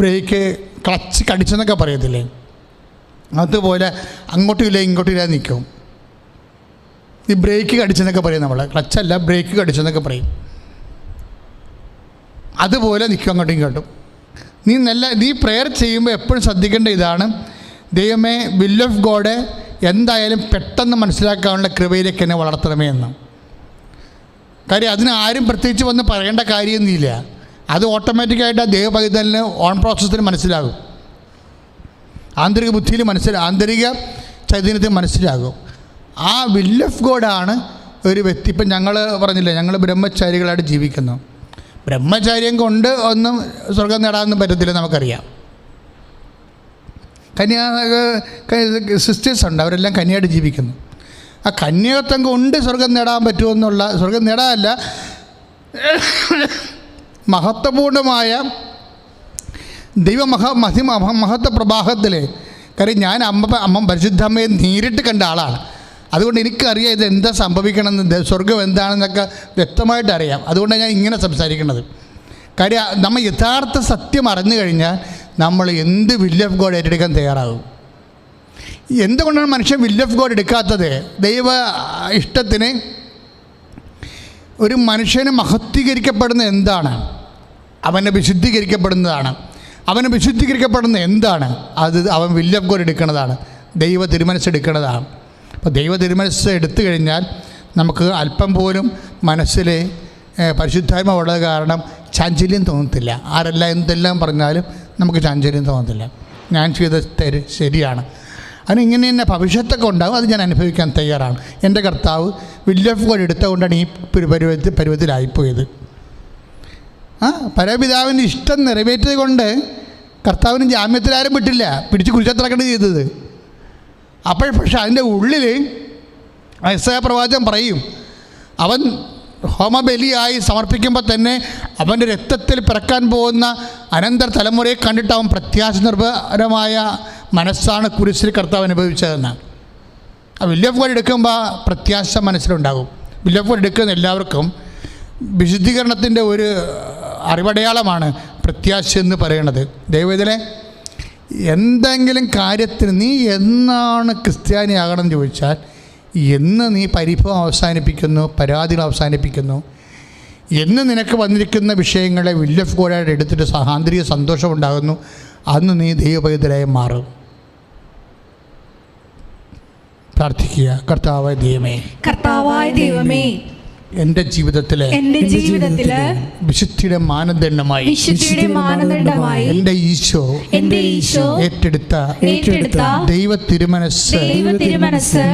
ബ്രേക്ക് ക്ലച്ച് കടിച്ചെന്നൊക്കെ പറയത്തില്ലേ, അതുപോലെ അങ്ങോട്ടും ഇല്ല ഇങ്ങോട്ടും ഇല്ല നിൽക്കും. ഈ ബ്രേക്ക് കടിച്ചെന്നൊക്കെ പറയും. നമ്മൾ ക്ലച്ചല്ല, ബ്രേക്ക് കടിച്ചെന്നൊക്കെ പറയും. അതുപോലെ നിൽക്കും അങ്ങോട്ടും ഇങ്ങോട്ടും. നീ പ്രെയർ ചെയ്യുമ്പോൾ എപ്പോഴും ശ്രദ്ധിക്കേണ്ട ഇതാണ്, ദൈവമേ വിൽ ഓഫ് ഗോഡ് എന്തായാലും പെട്ടെന്ന് മനസ്സിലാക്കാനുള്ള കൃപയിലേക്ക് എന്നെ വളർത്തണമേ എന്ന്. കാര്യം അതിന് ആരും പ്രത്യേകിച്ച് വന്ന് പറയേണ്ട കാര്യമൊന്നുമില്ല. അത് ഓട്ടോമാറ്റിക്കായിട്ട് ആ ദൈവപൈതലിന് ഓൺ പ്രോസസ്സിന് മനസ്സിലാകും. ആന്തരിക ബുദ്ധിയിൽ ആന്തരിക ചൈതന്യത്തിൽ മനസ്സിലാകും. ആ വിൽ ഓഫ് ഗോഡാണ് ഒരു വ്യക്തി. ഇപ്പം ഞങ്ങൾ പറഞ്ഞില്ലേ, ഞങ്ങൾ ബ്രഹ്മചാരികളായിട്ട് ജീവിക്കുന്നു. ബ്രഹ്മചാര്യം കൊണ്ട് ഒന്നും സ്വർഗം നേടാനൊന്നും പറ്റത്തില്ല, നമുക്കറിയാം. സിസ്റ്റേഴ്സ് ഉണ്ട്, അവരെല്ലാം കന്യയായിട്ട് ജീവിക്കുന്നു. ആ കന്യകത്വം കൊണ്ട് സ്വർഗം നേടാൻ പറ്റുമെന്നുള്ള, സ്വർഗം നേടാനല്ല, മഹത്വപൂർണമായ മഹത്വ പ്രവാഹത്തിൽ. കാര്യം ഞാൻ അമ്മ പരിശുദ്ധമ്മയെ നേരിട്ട് കണ്ട ആളാണ്. അതുകൊണ്ട് എനിക്കറിയാം ഇത് എന്താ സംഭവിക്കണമെന്ന്, സ്വർഗം എന്താണെന്നൊക്കെ വ്യക്തമായിട്ട് അറിയാം. അതുകൊണ്ടാണ് ഞാൻ ഇങ്ങനെ സംസാരിക്കുന്നത്. കാര്യം നമ്മൾ യഥാർത്ഥ സത്യം അറിഞ്ഞു കഴിഞ്ഞാൽ നമ്മൾ എന്ത് വിൽ ഓഫ് ഗോഡ് ഏറ്റെടുക്കാൻ തയ്യാറാകും. എന്തുകൊണ്ടാണ് മനുഷ്യൻ വിൽ ഓഫ് ഗോഡ് എടുക്കാത്തത്? ദൈവ ഇഷ്ടത്തിന് ഒരു മനുഷ്യന് മഹത്വീകരിക്കപ്പെടുന്ന എന്താണ്? അവനെ വിശുദ്ധീകരിക്കപ്പെടുന്നതാണ്. അവനെ വിശുദ്ധീകരിക്കപ്പെടുന്ന എന്താണ്? അത് അവൻ വിൽ ഓഫ് ഗോഡ് എടുക്കുന്നതാണ്, ദൈവ തിരുമനസ് എടുക്കുന്നതാണ്. അപ്പോൾ ദൈവ തിരുമനസ് എടുത്തു കഴിഞ്ഞാൽ നമുക്ക് അല്പം പോലും മനസ്സിൽ പരിശുദ്ധാത്മ ഉള്ളത് കാരണം ചാഞ്ചല്യം തോന്നത്തില്ല. ആരെല്ലാം എന്തെല്ലാം പറഞ്ഞാലും നമുക്ക് ചാഞ്ചല്യം തോന്നത്തില്ല. ഞാൻ ചെയ്ത ശരിയാണ്, അതിനിങ്ങനെ തന്നെ ഭവിഷ്യത്തൊക്കെ ഉണ്ടാകും, അത് ഞാൻ അനുഭവിക്കാൻ തയ്യാറാണ്. എൻ്റെ കർത്താവ് വിൽ ഓഫ് ഗോഡ് എടുത്തുകൊണ്ടാണ് ഈ പരുവത്തിലായിപ്പോയത്. പരപിതാവിൻ്റെ ഇഷ്ടം നിറവേറ്റത് കൊണ്ട് കർത്താവിന് ജാമ്യത്തിലാരും വിട്ടില്ല, പിടിച്ച് കുരിശത്തിറക്കേണ്ടത് ചെയ്തത്. പക്ഷെ അതിൻ്റെ ഉള്ളിൽ യെശയ്യാ പ്രവാചകൻ പറയും, അവൻ ഹോമബലിയായി സമർപ്പിക്കുമ്പോൾ തന്നെ അവൻ്റെ രക്തത്തിൽ പിറക്കാൻ പോകുന്ന അനന്തര തലമുറയെ കണ്ടിട്ട് അവൻ പ്രത്യാശ നിർഭരമായ മനസ്സാണ് കുരിശിൽ കർത്താവ് അനുഭവിച്ചതെന്ന്. ആ വില്ല് ഓഫ് ഗോഡ് എടുക്കുമ്പോൾ പ്രത്യാശ മനസ്സിലുണ്ടാകും. വില്ല് ഓഫ് ഗോഡ് എടുക്കുന്ന എല്ലാവർക്കും വിശുദ്ധീകരണത്തിൻ്റെ ഒരു അറിവടയാളമാണ് പ്രത്യാശ എന്ന് പറയുന്നത്. ദൈവത്തിലെ എന്തെങ്കിലും കാര്യത്തിന് നീ എന്നാണ് ക്രിസ്ത്യാനിയാകണം എന്ന് ചോദിച്ചാൽ, എന്ന് നീ പരിഭവം അവസാനിപ്പിക്കുന്നു, പരാതികൾ അവസാനിപ്പിക്കുന്നു, എന്ന് നിനക്ക് വന്നിരിക്കുന്ന വിഷയങ്ങളെ വില്ല് ഓഫ് ഗോഡായിട്ട് എടുത്തിട്ട് ആന്തരിക സന്തോഷമുണ്ടാകുന്നു, അന്ന് നീ ദൈവപൈതലായി മാറും. പ്രാർത്ഥിക്കുക. കർത്താവായ ദൈവമേ, എൻ്റെ ജീവിതത്തിലെ വിശുദ്ധിയുടെ മാനദണ്ഡമായി എൻ്റെ ഈശോ ഏറ്റെടുത്ത ദൈവ തിരുമനസ്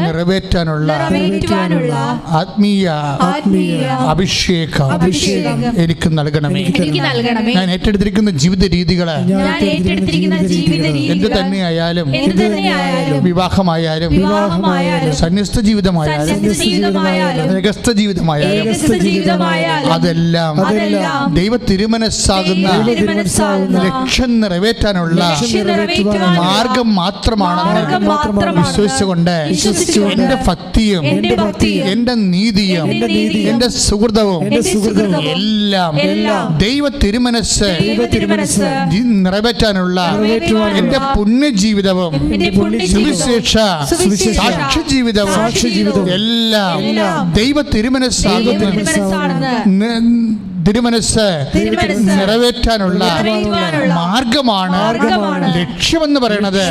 നിറവേറ്റാനുള്ള ആത്മീയ അഭിഷേകം എനിക്ക് നൽകണമേ. ഞാൻ ഏറ്റെടുത്തിരിക്കുന്ന ജീവിത രീതികളെ എന്ത് തന്നെയായാലും, വിവാഹമായാലും, സന്യസ്ത ജീവിതമായാലും, രഹസ്യ ജീവിതമായാലും, അതെല്ലാം ദൈവ തിരുമനസ്സാകുന്ന ലക്ഷ്യം നിറവേറ്റാനുള്ള മാർഗം മാത്രമാണെന്ന് വിശ്വസിച്ചുകൊണ്ട് എൻ്റെ ഭക്തിയും എൻ്റെ നീതിയും എൻ്റെ സുഹൃതവും എല്ലാം ദൈവ തിരുമനസ് നിറവേറ്റാനുള്ള എൻ്റെ പുണ്യജീവിതവും സുവിശേഷ സാക്ഷ്യ ജീവിതവും എല്ലാം ദൈവ തിരുമനസ്സാകുന്ന തിരുമനസ് നിറവേറ്റാനുള്ള മാർഗമാണ്. ലക്ഷ്യമെന്ന് പറയുന്നത്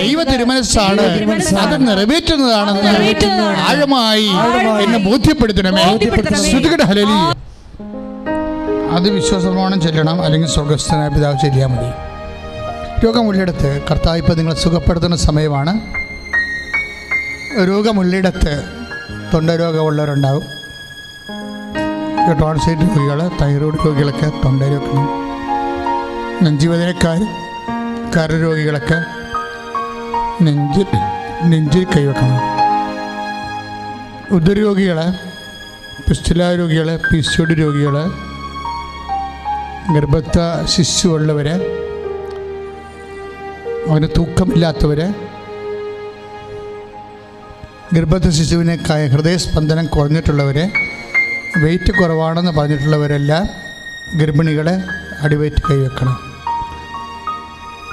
ദൈവ തിരുമനസ്സാണ്, അത് നിറവേറ്റുന്നതാണെന്ന് ആഴമായി എന്നെ ബോധ്യപ്പെടുത്തണമേ. ഹല്ലേലൂയ. അത് വിശ്വാസപ്രമാണം ചെല്ലണം, അല്ലെങ്കിൽ സ്വർഗസ്ഥനായ പിതാവ് ചെല്ലിയാൽ മതി. രോഗമുള്ളിടത്ത് കർത്താവ് ഇപ്പോൾ നിങ്ങളെ സുഖപ്പെടുത്തുന്ന സമയമാണ്. രോഗമുള്ളിടത്ത് തൊണ്ടരോഗമുള്ളവരുണ്ടാവും, ടോൺസൈറ്റ് രോഗികൾ, തൈറോയ്ഡ് രോഗികളൊക്കെ തൊണ്ടരോഗം, നെഞ്ചുവേദനക്കാർ, കരരോഗികളൊക്കെ നെഞ്ചിൽ കൈവെക്കണം. ഉദരരോഗികൾ, പിസ്റ്റുല രോഗികൾ, PCOD രോഗികൾ, ഗർഭസ്ഥ ശിശു ഉള്ളവർ, അവന് തൂക്കമില്ലാത്തവർ, ഗർഭസ്ഥ ശിശുവിനെ ഹൃദയസ്പന്ദനം കുറഞ്ഞിട്ടുള്ളവർ, വെയിറ്റ് കുറവാണെന്ന് പറഞ്ഞിട്ടുള്ളവരെല്ലാം ഗർഭിണികളെ അടിവയറ്റ് കൈവെക്കണം.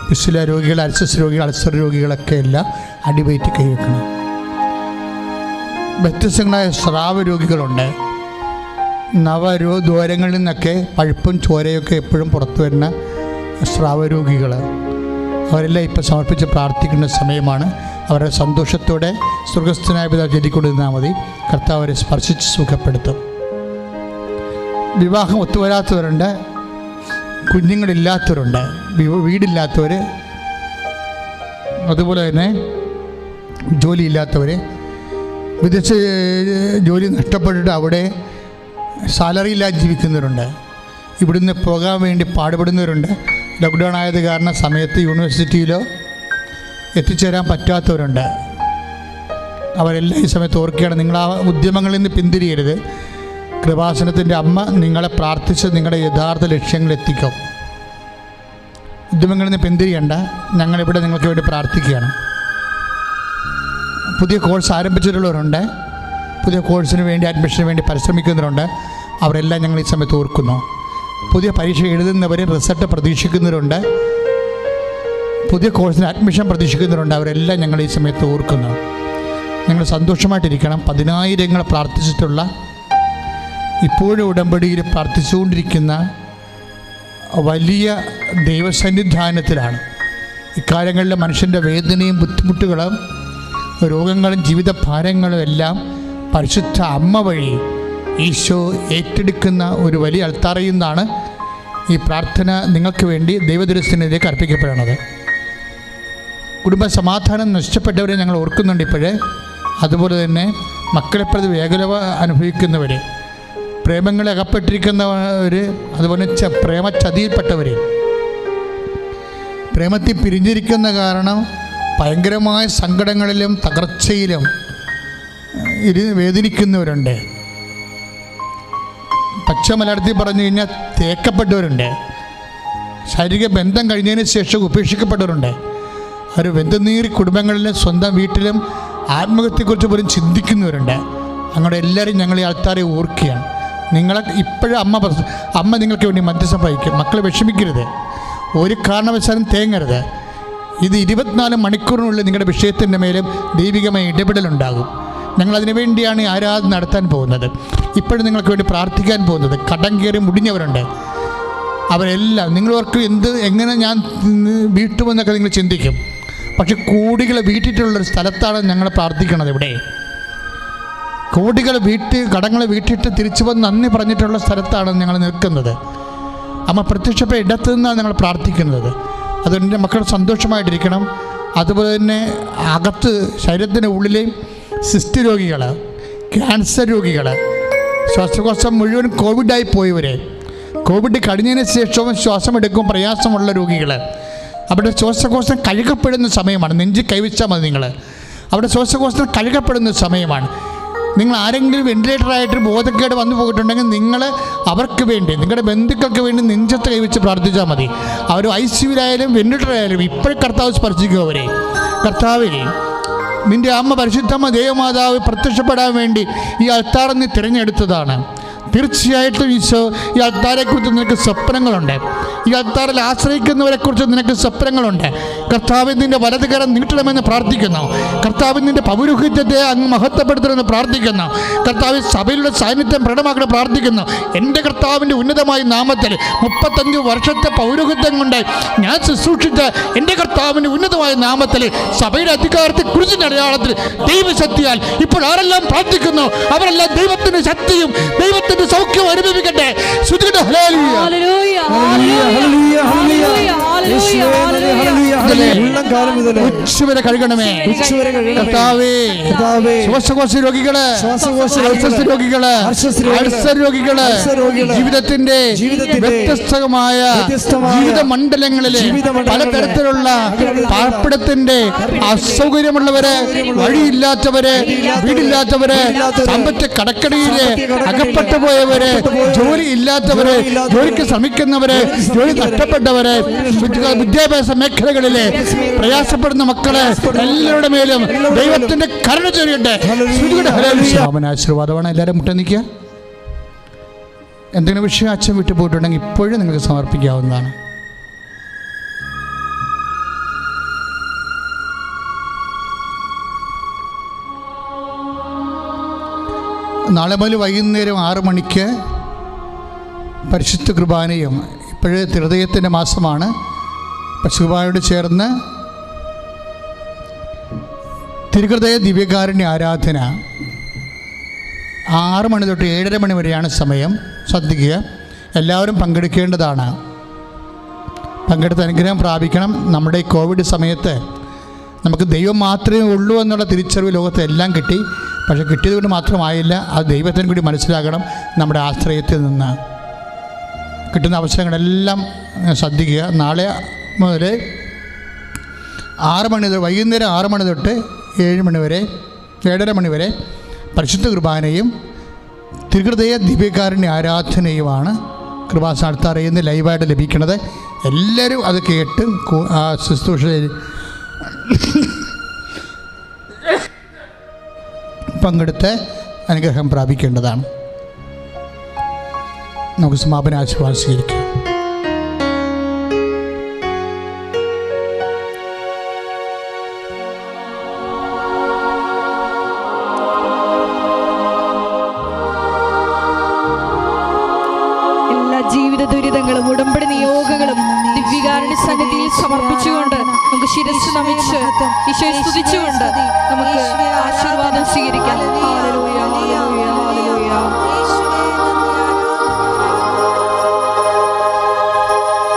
പിസ്റ്റുല രോഗികൾ, അൾസർ രോഗികളൊക്കെ എല്ലാം അടിവയറ്റ് കൈവെക്കണം. വ്യത്യസ്തങ്ങളായ സ്രാവ രോഗികളുണ്ട്. ദ്വാരങ്ങളിൽ നിന്നൊക്കെ പഴുപ്പും ചോരയൊക്കെ എപ്പോഴും പുറത്തു വരുന്ന സ്രാവരോഗികൾ, അവരെല്ലാം ഇപ്പം സമർപ്പിച്ച് പ്രാർത്ഥിക്കുന്ന സമയമാണ്. അവരെ സന്തോഷത്തോടെ സ്വർഗസ്ഥനായ പിതാവ് ചൊല്ലിക്കൊണ്ടിരുന്നാൽ മതി. കർത്താവ് അവരെ സ്പർശിച്ച് സുഖപ്പെടുത്തും. വിവാഹം ഒത്തുവരാത്തവരുണ്ട്, കുഞ്ഞുങ്ങളില്ലാത്തവരുണ്ട്, വീടില്ലാത്തവർ, അതുപോലെ തന്നെ ജോലിയില്ലാത്തവർ, വിദേശ ജോലി നഷ്ടപ്പെട്ടിട്ട് അവിടെ സാലറി ഇല്ലാതെ ജീവിക്കുന്നവരുണ്ട്, ഇവിടുന്ന് പോകാൻ വേണ്ടി പാടുപെടുന്നവരുണ്ട്. ലോക്ക്ഡൗൺ ആയത് കാരണം സമയത്ത് യൂണിവേഴ്സിറ്റിയിലോ എത്തിച്ചേരാൻ പറ്റാത്തവരുണ്ട്. അവരെല്ലാം ഈ സമയത്ത് ഓർക്കുകയാണ്, നിങ്ങൾ ആ ഉദ്യമങ്ങളിൽ നിന്ന് പിന്തിരിയരുത്. കൃപാസനത്തിൻ്റെ അമ്മ നിങ്ങളെ പ്രാർത്ഥിച്ച് നിങ്ങളുടെ യഥാർത്ഥ ലക്ഷ്യങ്ങളെത്തിക്കും. ഉദ്യമങ്ങളിൽ നിന്ന് പിന്തിരിയണ്ട, ഞങ്ങളിവിടെ നിങ്ങൾക്ക് വേണ്ടി പ്രാർത്ഥിക്കുകയാണ്. പുതിയ കോഴ്സ് ആരംഭിച്ചിട്ടുള്ളവരുണ്ട്, പുതിയ കോഴ്സിന് വേണ്ടി അഡ്മിഷന് വേണ്ടി പരിശ്രമിക്കുന്നവരുണ്ട്. അവരെല്ലാം ഞങ്ങൾ ഈ സമയത്ത് ഓർക്കുന്നു. പുതിയ പരീക്ഷ എഴുതുന്നവർ, റിസൾട്ട് പ്രതീക്ഷിക്കുന്നവരുണ്ട്, പുതിയ കോഴ്സിന് അഡ്മിഷൻ പ്രതീക്ഷിക്കുന്നവരുണ്ട്. അവരെല്ലാം ഞങ്ങൾ ഈ സമയത്ത് ഓർക്കുന്നു. നിങ്ങൾ സന്തോഷമായിട്ടിരിക്കണം. 10,000 പ്രാർത്ഥിച്ചിട്ടുള്ള, ഇപ്പോഴും ഉടമ്പടിയിൽ പ്രാർത്ഥിച്ചുകൊണ്ടിരിക്കുന്ന വലിയ ദൈവസന്നിധാനത്തിലാണ്. ഇക്കാര്യങ്ങളിൽ മനുഷ്യൻ്റെ വേദനയും ബുദ്ധിമുട്ടുകളും രോഗങ്ങളും ജീവിത ഭാരങ്ങളും എല്ലാം പരിശുദ്ധ അമ്മ വഴി ഈശോ ഏറ്റെടുക്കുന്ന ഒരു വലിയ അൾത്താറയിൽ നിന്നാണ് ഈ പ്രാർത്ഥന നിങ്ങൾക്ക് വേണ്ടി ദൈവദുരസ്ഥനിലേക്ക് അർപ്പിക്കപ്പെടുന്നത്. കുടുംബ സമാധാനം നഷ്ടപ്പെട്ടവരെ ഞങ്ങൾ ഓർക്കുന്നുണ്ട് ഇപ്പോഴേ. അതുപോലെ തന്നെ മക്കളെ പ്രതി വേഗലവ അനുഭവിക്കുന്നവർ, പ്രേമങ്ങളെ അകപ്പെട്ടിരിക്കുന്നവർ, അതുപോലെ പ്രേമച്ചതിയിൽപ്പെട്ടവർ, പ്രേമത്തിൽ പിരിഞ്ഞിരിക്കുന്ന കാരണം ഭയങ്കരമായ സങ്കടങ്ങളിലും തകർച്ചയിലും വേദനിക്കുന്നവരുണ്ട്. പച്ച മലയാളത്തിൽ പറഞ്ഞു കഴിഞ്ഞാൽ തേക്കപ്പെട്ടവരുണ്ട്, ശാരീരിക ബന്ധം കഴിഞ്ഞതിന് ശേഷം ഉപേക്ഷിക്കപ്പെട്ടവരുണ്ട്. ഒരു വെന്തുനീറി കുടുംബങ്ങളിലും സ്വന്തം വീട്ടിലും ആത്മഹത്യയെക്കുറിച്ച് പോലും ചിന്തിക്കുന്നവരുണ്ട്. അങ്ങനെ എല്ലാവരും ഞങ്ങൾ ഈ ആൾക്കാരെ ഓർക്കുകയാണ്. നിങ്ങളെ ഇപ്പോഴും അമ്മ നിങ്ങൾക്ക് വേണ്ടി മധ്യസ്ഥം വഹിക്കും. മക്കളെ വിഷമിക്കരുത്, ഒരു കാരണവശാലും തേങ്ങരുത്. ഇത് 24 മണിക്കൂറിനുള്ളിൽ നിങ്ങളുടെ വിഷയത്തിൻ്റെ മേലും ദൈവികമായ ഇടപെടലുണ്ടാകും. ഞങ്ങളതിനു വേണ്ടിയാണ് ഈ ആരാധന നടത്താൻ പോകുന്നത്. ഇപ്പോഴും നിങ്ങൾക്ക് വേണ്ടി പ്രാർത്ഥിക്കാൻ പോകുന്നത്. കടം കയറി മുടിഞ്ഞവരുണ്ട്, അവരെല്ലാം നിങ്ങളവർക്ക് എങ്ങനെ ഞാൻ വീട്ടുമെന്നൊക്കെ നിങ്ങൾ ചിന്തിക്കും. പക്ഷെ കോടികളെ വീട്ടിട്ടുള്ളൊരു സ്ഥലത്താണ് ഞങ്ങൾ പ്രാർത്ഥിക്കുന്നത്. ഇവിടെ കോടികളെ കടങ്ങളെ വീട്ടിട്ട് തിരിച്ചു വന്ന് നന്ദി പറഞ്ഞിട്ടുള്ള സ്ഥലത്താണ് ഞങ്ങൾ നിൽക്കുന്നത്. അമ്മ പ്രത്യക്ഷപ്പെട്ട ഇടത്തു നിന്നാണ് ഞങ്ങൾ പ്രാർത്ഥിക്കുന്നത്. അതുകൊണ്ട് എൻ്റെ മക്കൾ സന്തോഷമായിട്ടിരിക്കണം. അതുപോലെ തന്നെ അകത്ത് ശരീരത്തിൻ്റെ ഉള്ളിലെ സിസ്റ്റ് രോഗികൾ, ക്യാൻസർ രോഗികൾ, ശ്വാസകോശം മുഴുവൻ കോവിഡായി പോയവർ, കോവിഡ് കഴിഞ്ഞതിന് ശേഷവും ശ്വാസമെടുക്കും പ്രയാസമുള്ള രോഗികൾ, അവിടെ ശ്വാസകോശം കഴുകപ്പെടുന്ന സമയമാണ്. നെഞ്ച് കൈവച്ചാൽ മതി നിങ്ങൾ. അവിടെ ശ്വാസകോശം കഴുകപ്പെടുന്ന സമയമാണ്. നിങ്ങൾ ആരെങ്കിലും വെന്റിലേറ്ററായിട്ട് ബോധക്കേട് വന്നു പോയിട്ടുണ്ടെങ്കിൽ നിങ്ങൾ അവർക്ക് വേണ്ടി, നിങ്ങളുടെ ബന്ധുക്കൾക്ക് വേണ്ടി നെഞ്ചത്ത് കൈവച്ച് പ്രാർത്ഥിച്ചാൽ മതി. അവർ ICUവിലായാലും വെന്റിലേറ്ററായാലും ഇപ്പോഴും കർത്താവ് സ്പർശിക്കും അവരെ. കർത്താവേ, നിൻ്റെ അമ്മ പരിശുദ്ധമ്മ ദേവമാതാവ് പ്രത്യക്ഷപ്പെടാൻ വേണ്ടി ഈ അൾത്താർ നീ തിരഞ്ഞെടുത്തതാണ്. തീർച്ചയായിട്ടും ഈശോ, ഈ അൾത്താരെക്കുറിച്ച് നിനക്ക് സ്വപ്നങ്ങളുണ്ട്. ഈ അൾത്താറിൽ ആശ്രയിക്കുന്നവരെക്കുറിച്ച് നിനക്ക് സ്വപ്നങ്ങളുണ്ട്. കർത്താവ് നിൻ്റെ വലതുകരം നീട്ടണമെന്ന് പ്രാർത്ഥിക്കുന്നു. കർത്താവ് നിൻ്റെ പൗരോഹിത്യത്തെ അങ്ങ് മഹത്വപ്പെടുത്തണമെന്ന് പ്രാർത്ഥിക്കുന്നു. കർത്താവ് സഭയിലുള്ള സാന്നിധ്യം പ്രകടമാക്കണം പ്രാർത്ഥിക്കുന്നു. എൻ്റെ കർത്താവിൻ്റെ ഉന്നതമായ നാമത്തിൽ 35 വർഷത്തെ പൗരോഹിത്യം കൊണ്ട് ഞാൻ ശുശ്രൂഷിച്ച എൻ്റെ കർത്താവിൻ്റെ ഉന്നതമായ നാമത്തിൽ സഭയുടെ അധികാരത്തെ കുറിച്ചിൻ്റെ അടയാളത്തിൽ ദൈവശക്തിയാൽ ഇപ്പോൾ ആരെല്ലാം പ്രാർത്ഥിക്കുന്നു അവരെല്ലാം ദൈവത്തിൻ്റെ ശക്തിയും ദൈവത്തിൻ്റെ സൗഖ്യവും അനുഭവിക്കട്ടെ. ഉച്ചവരെ കഴുകണമേ കർത്താവേ. ശ്വാസകോശ രോഗികള്, രോഗികള്, രോഗികള്, ജീവിതത്തിന്റെ വ്യത്യസ്തമായ ജീവിത മണ്ഡലങ്ങളില് പലതരത്തിലുള്ള പാർപ്പിടത്തിന്റെ അസൗകര്യമുള്ളവര്, വഴിയില്ലാത്തവര്, വീടില്ലാത്തവര്, സാമ്പത്തിക കടക്കടിയില് അകപ്പെട്ടു പോയവര്, ജോലി ഇല്ലാത്തവര്, ജോലിക്ക് ശ്രമിക്കുന്നവര്, ജോലി നഷ്ടപ്പെട്ടവര്, വിദ്യാഭ്യാസ മേഖലകളിലെ പ്രയാസപ്പെടുന്ന മക്കളെ എല്ലാവരുടെ മേലും ദൈവത്തിന്റെ കരുണ ചൊരിയട്ടെ. ആശീർവാദമാണ്. എല്ലാവരും മുട്ട നിൽക്കുക. എന്തെങ്കിലും വിഷയം അച്ഛൻ വിട്ടു പോയിട്ടുണ്ടെങ്കിൽ ഇപ്പോഴും നിങ്ങൾക്ക് സമർപ്പിക്കാവുന്നതാണ്. നാളെ മുതൽ വൈകുന്നേരം 6 മണിക്ക് പരിശുദ്ധ കുർബാനയും, ഇപ്പോഴേ ഹൃദയത്തിൻ്റെ മാസമാണ്, പരിശുദ്ധ കുർബാനയോട് ചേർന്ന് തിരുഹൃദയ ദിവ്യകാരുണ്യ ആരാധന 6 മണി തൊട്ട് 7:30 മണി വരെയാണ് സമയം. ശ്രദ്ധിക്കുക, എല്ലാവരും പങ്കെടുക്കേണ്ടതാണ്. പങ്കെടുത്ത് അനുഗ്രഹം പ്രാപിക്കണം. നമ്മുടെ ഈ കോവിഡ് സമയത്ത് നമുക്ക് ദൈവം മാത്രമേ ഉള്ളൂ എന്നുള്ള തിരിച്ചറിവ് ലോകത്തെ എല്ലാം കിട്ടി. പക്ഷെ കിട്ടിയതുകൊണ്ട് മാത്രമായില്ല, അത് ദൈവത്തിന് കൂടി മനസ്സിലാക്കണം. നമ്മുടെ ആശ്രയത്തിൽ നിന്ന് കിട്ടുന്ന അവസരങ്ങളെല്ലാം ശ്രദ്ധിക്കുക. നാളെ മുതൽ 6 മണി വൈകുന്നേരം 6 മണി തൊട്ട് 7 മണി വരെ, 7:30 മണി വരെ പരിശുദ്ധ കുർബാനയും തിരുഹൃദയ ദിവ്യകാരുണ്യ ആരാധനയുമാണ് കൃപാസ്ഥാനത്ത് നിന്ന് ലൈവായിട്ട് ലഭിക്കുന്നത്. എല്ലാവരും അത് കേട്ട് ആ ശുശ്രൂഷയിൽ പങ്കെടുത്ത് അനുഗ്രഹം പ്രാപിക്കേണ്ടതാണ്. നമുക്ക് സമാപന ആശീർവാദം സ്വീകരിക്കാം. എല്ലാ ജീവിത ദുരിതങ്ങളും ഉടമ്പടി നിയോഗങ്ങളും ദിവ്യകാരുണ്യ സന്നിധിയിൽ സമർപ്പിച്ചുകൊണ്ട് നമുക്ക് ശിരസ്സ് നമിച്ച് ഈശോയെ സ്തുതിച്ചുകൊണ്ട് നമുക്ക് ആശീർവാദം സ്വീകരിക്കാം. Hallelujah, hallelujah, hallelujah.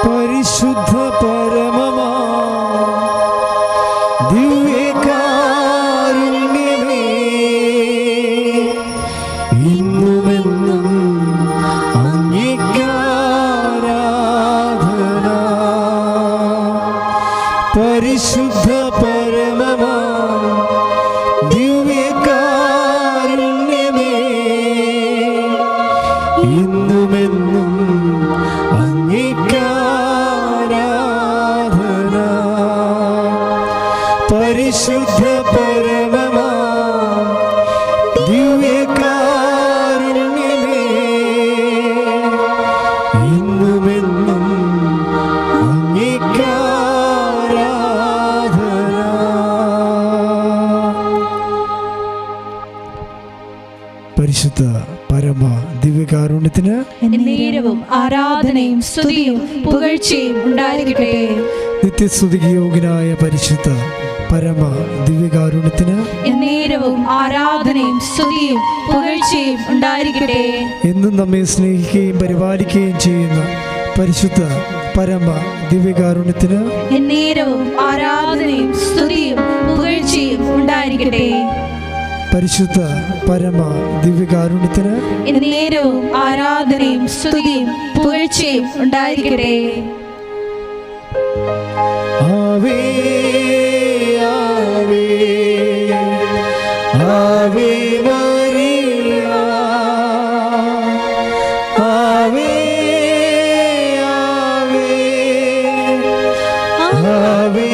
പരിശുദ്ധ പരമമാ ദിവ്യകാരുണ്യമേ, ഇന്നുമെന്നും അങ്ങേക്കാരാധന. പരിശുദ്ധ പരമമാ ദിവ്യകാരുണ്യമേ, പരിശുദ്ധ പരമ ദിവ്യകാരുണ്യത്തിന് എന്നേരവും ആരാധനയും സ്തുതിയും പുകഴ്ചയും ഉണ്ടായിരിക്കട്ടെ. നിത്യസ്തുതിക്ക് യോഗ്യനായ പരിശുദ്ധ പരമ ദിവ്യകാരുണ്യത്തിന് എന്നേരവും ആരാധനയും സ്തുതിയും പുകഴ്ചയും ഉണ്ടായിരിക്കട്ടെ. എന്നും നമ്മെ സ്നേഹിക്കുകയും പരിപാലിക്കുകയും ചെയ്യുന്ന പരിശുദ്ധ പരമ ദിവ്യകാരുണ്യത്തിന് എന്നേരവും ആരാധനയും സ്തുതിയും പുകഴ്ചയും ഉണ്ടായിരിക്കട്ടെ. പരിശുദ്ധ പരമ ദിവ്യകാരുണ്യത്തിന് എന്നേരവും ആരാധനയും സ്തുതിയും പുകഴ്ചയും ഉണ്ടായിരിക്കട്ടെ. ആവേ ആവേ ആവേ മരിയ ആവേ ആവേ ആവേ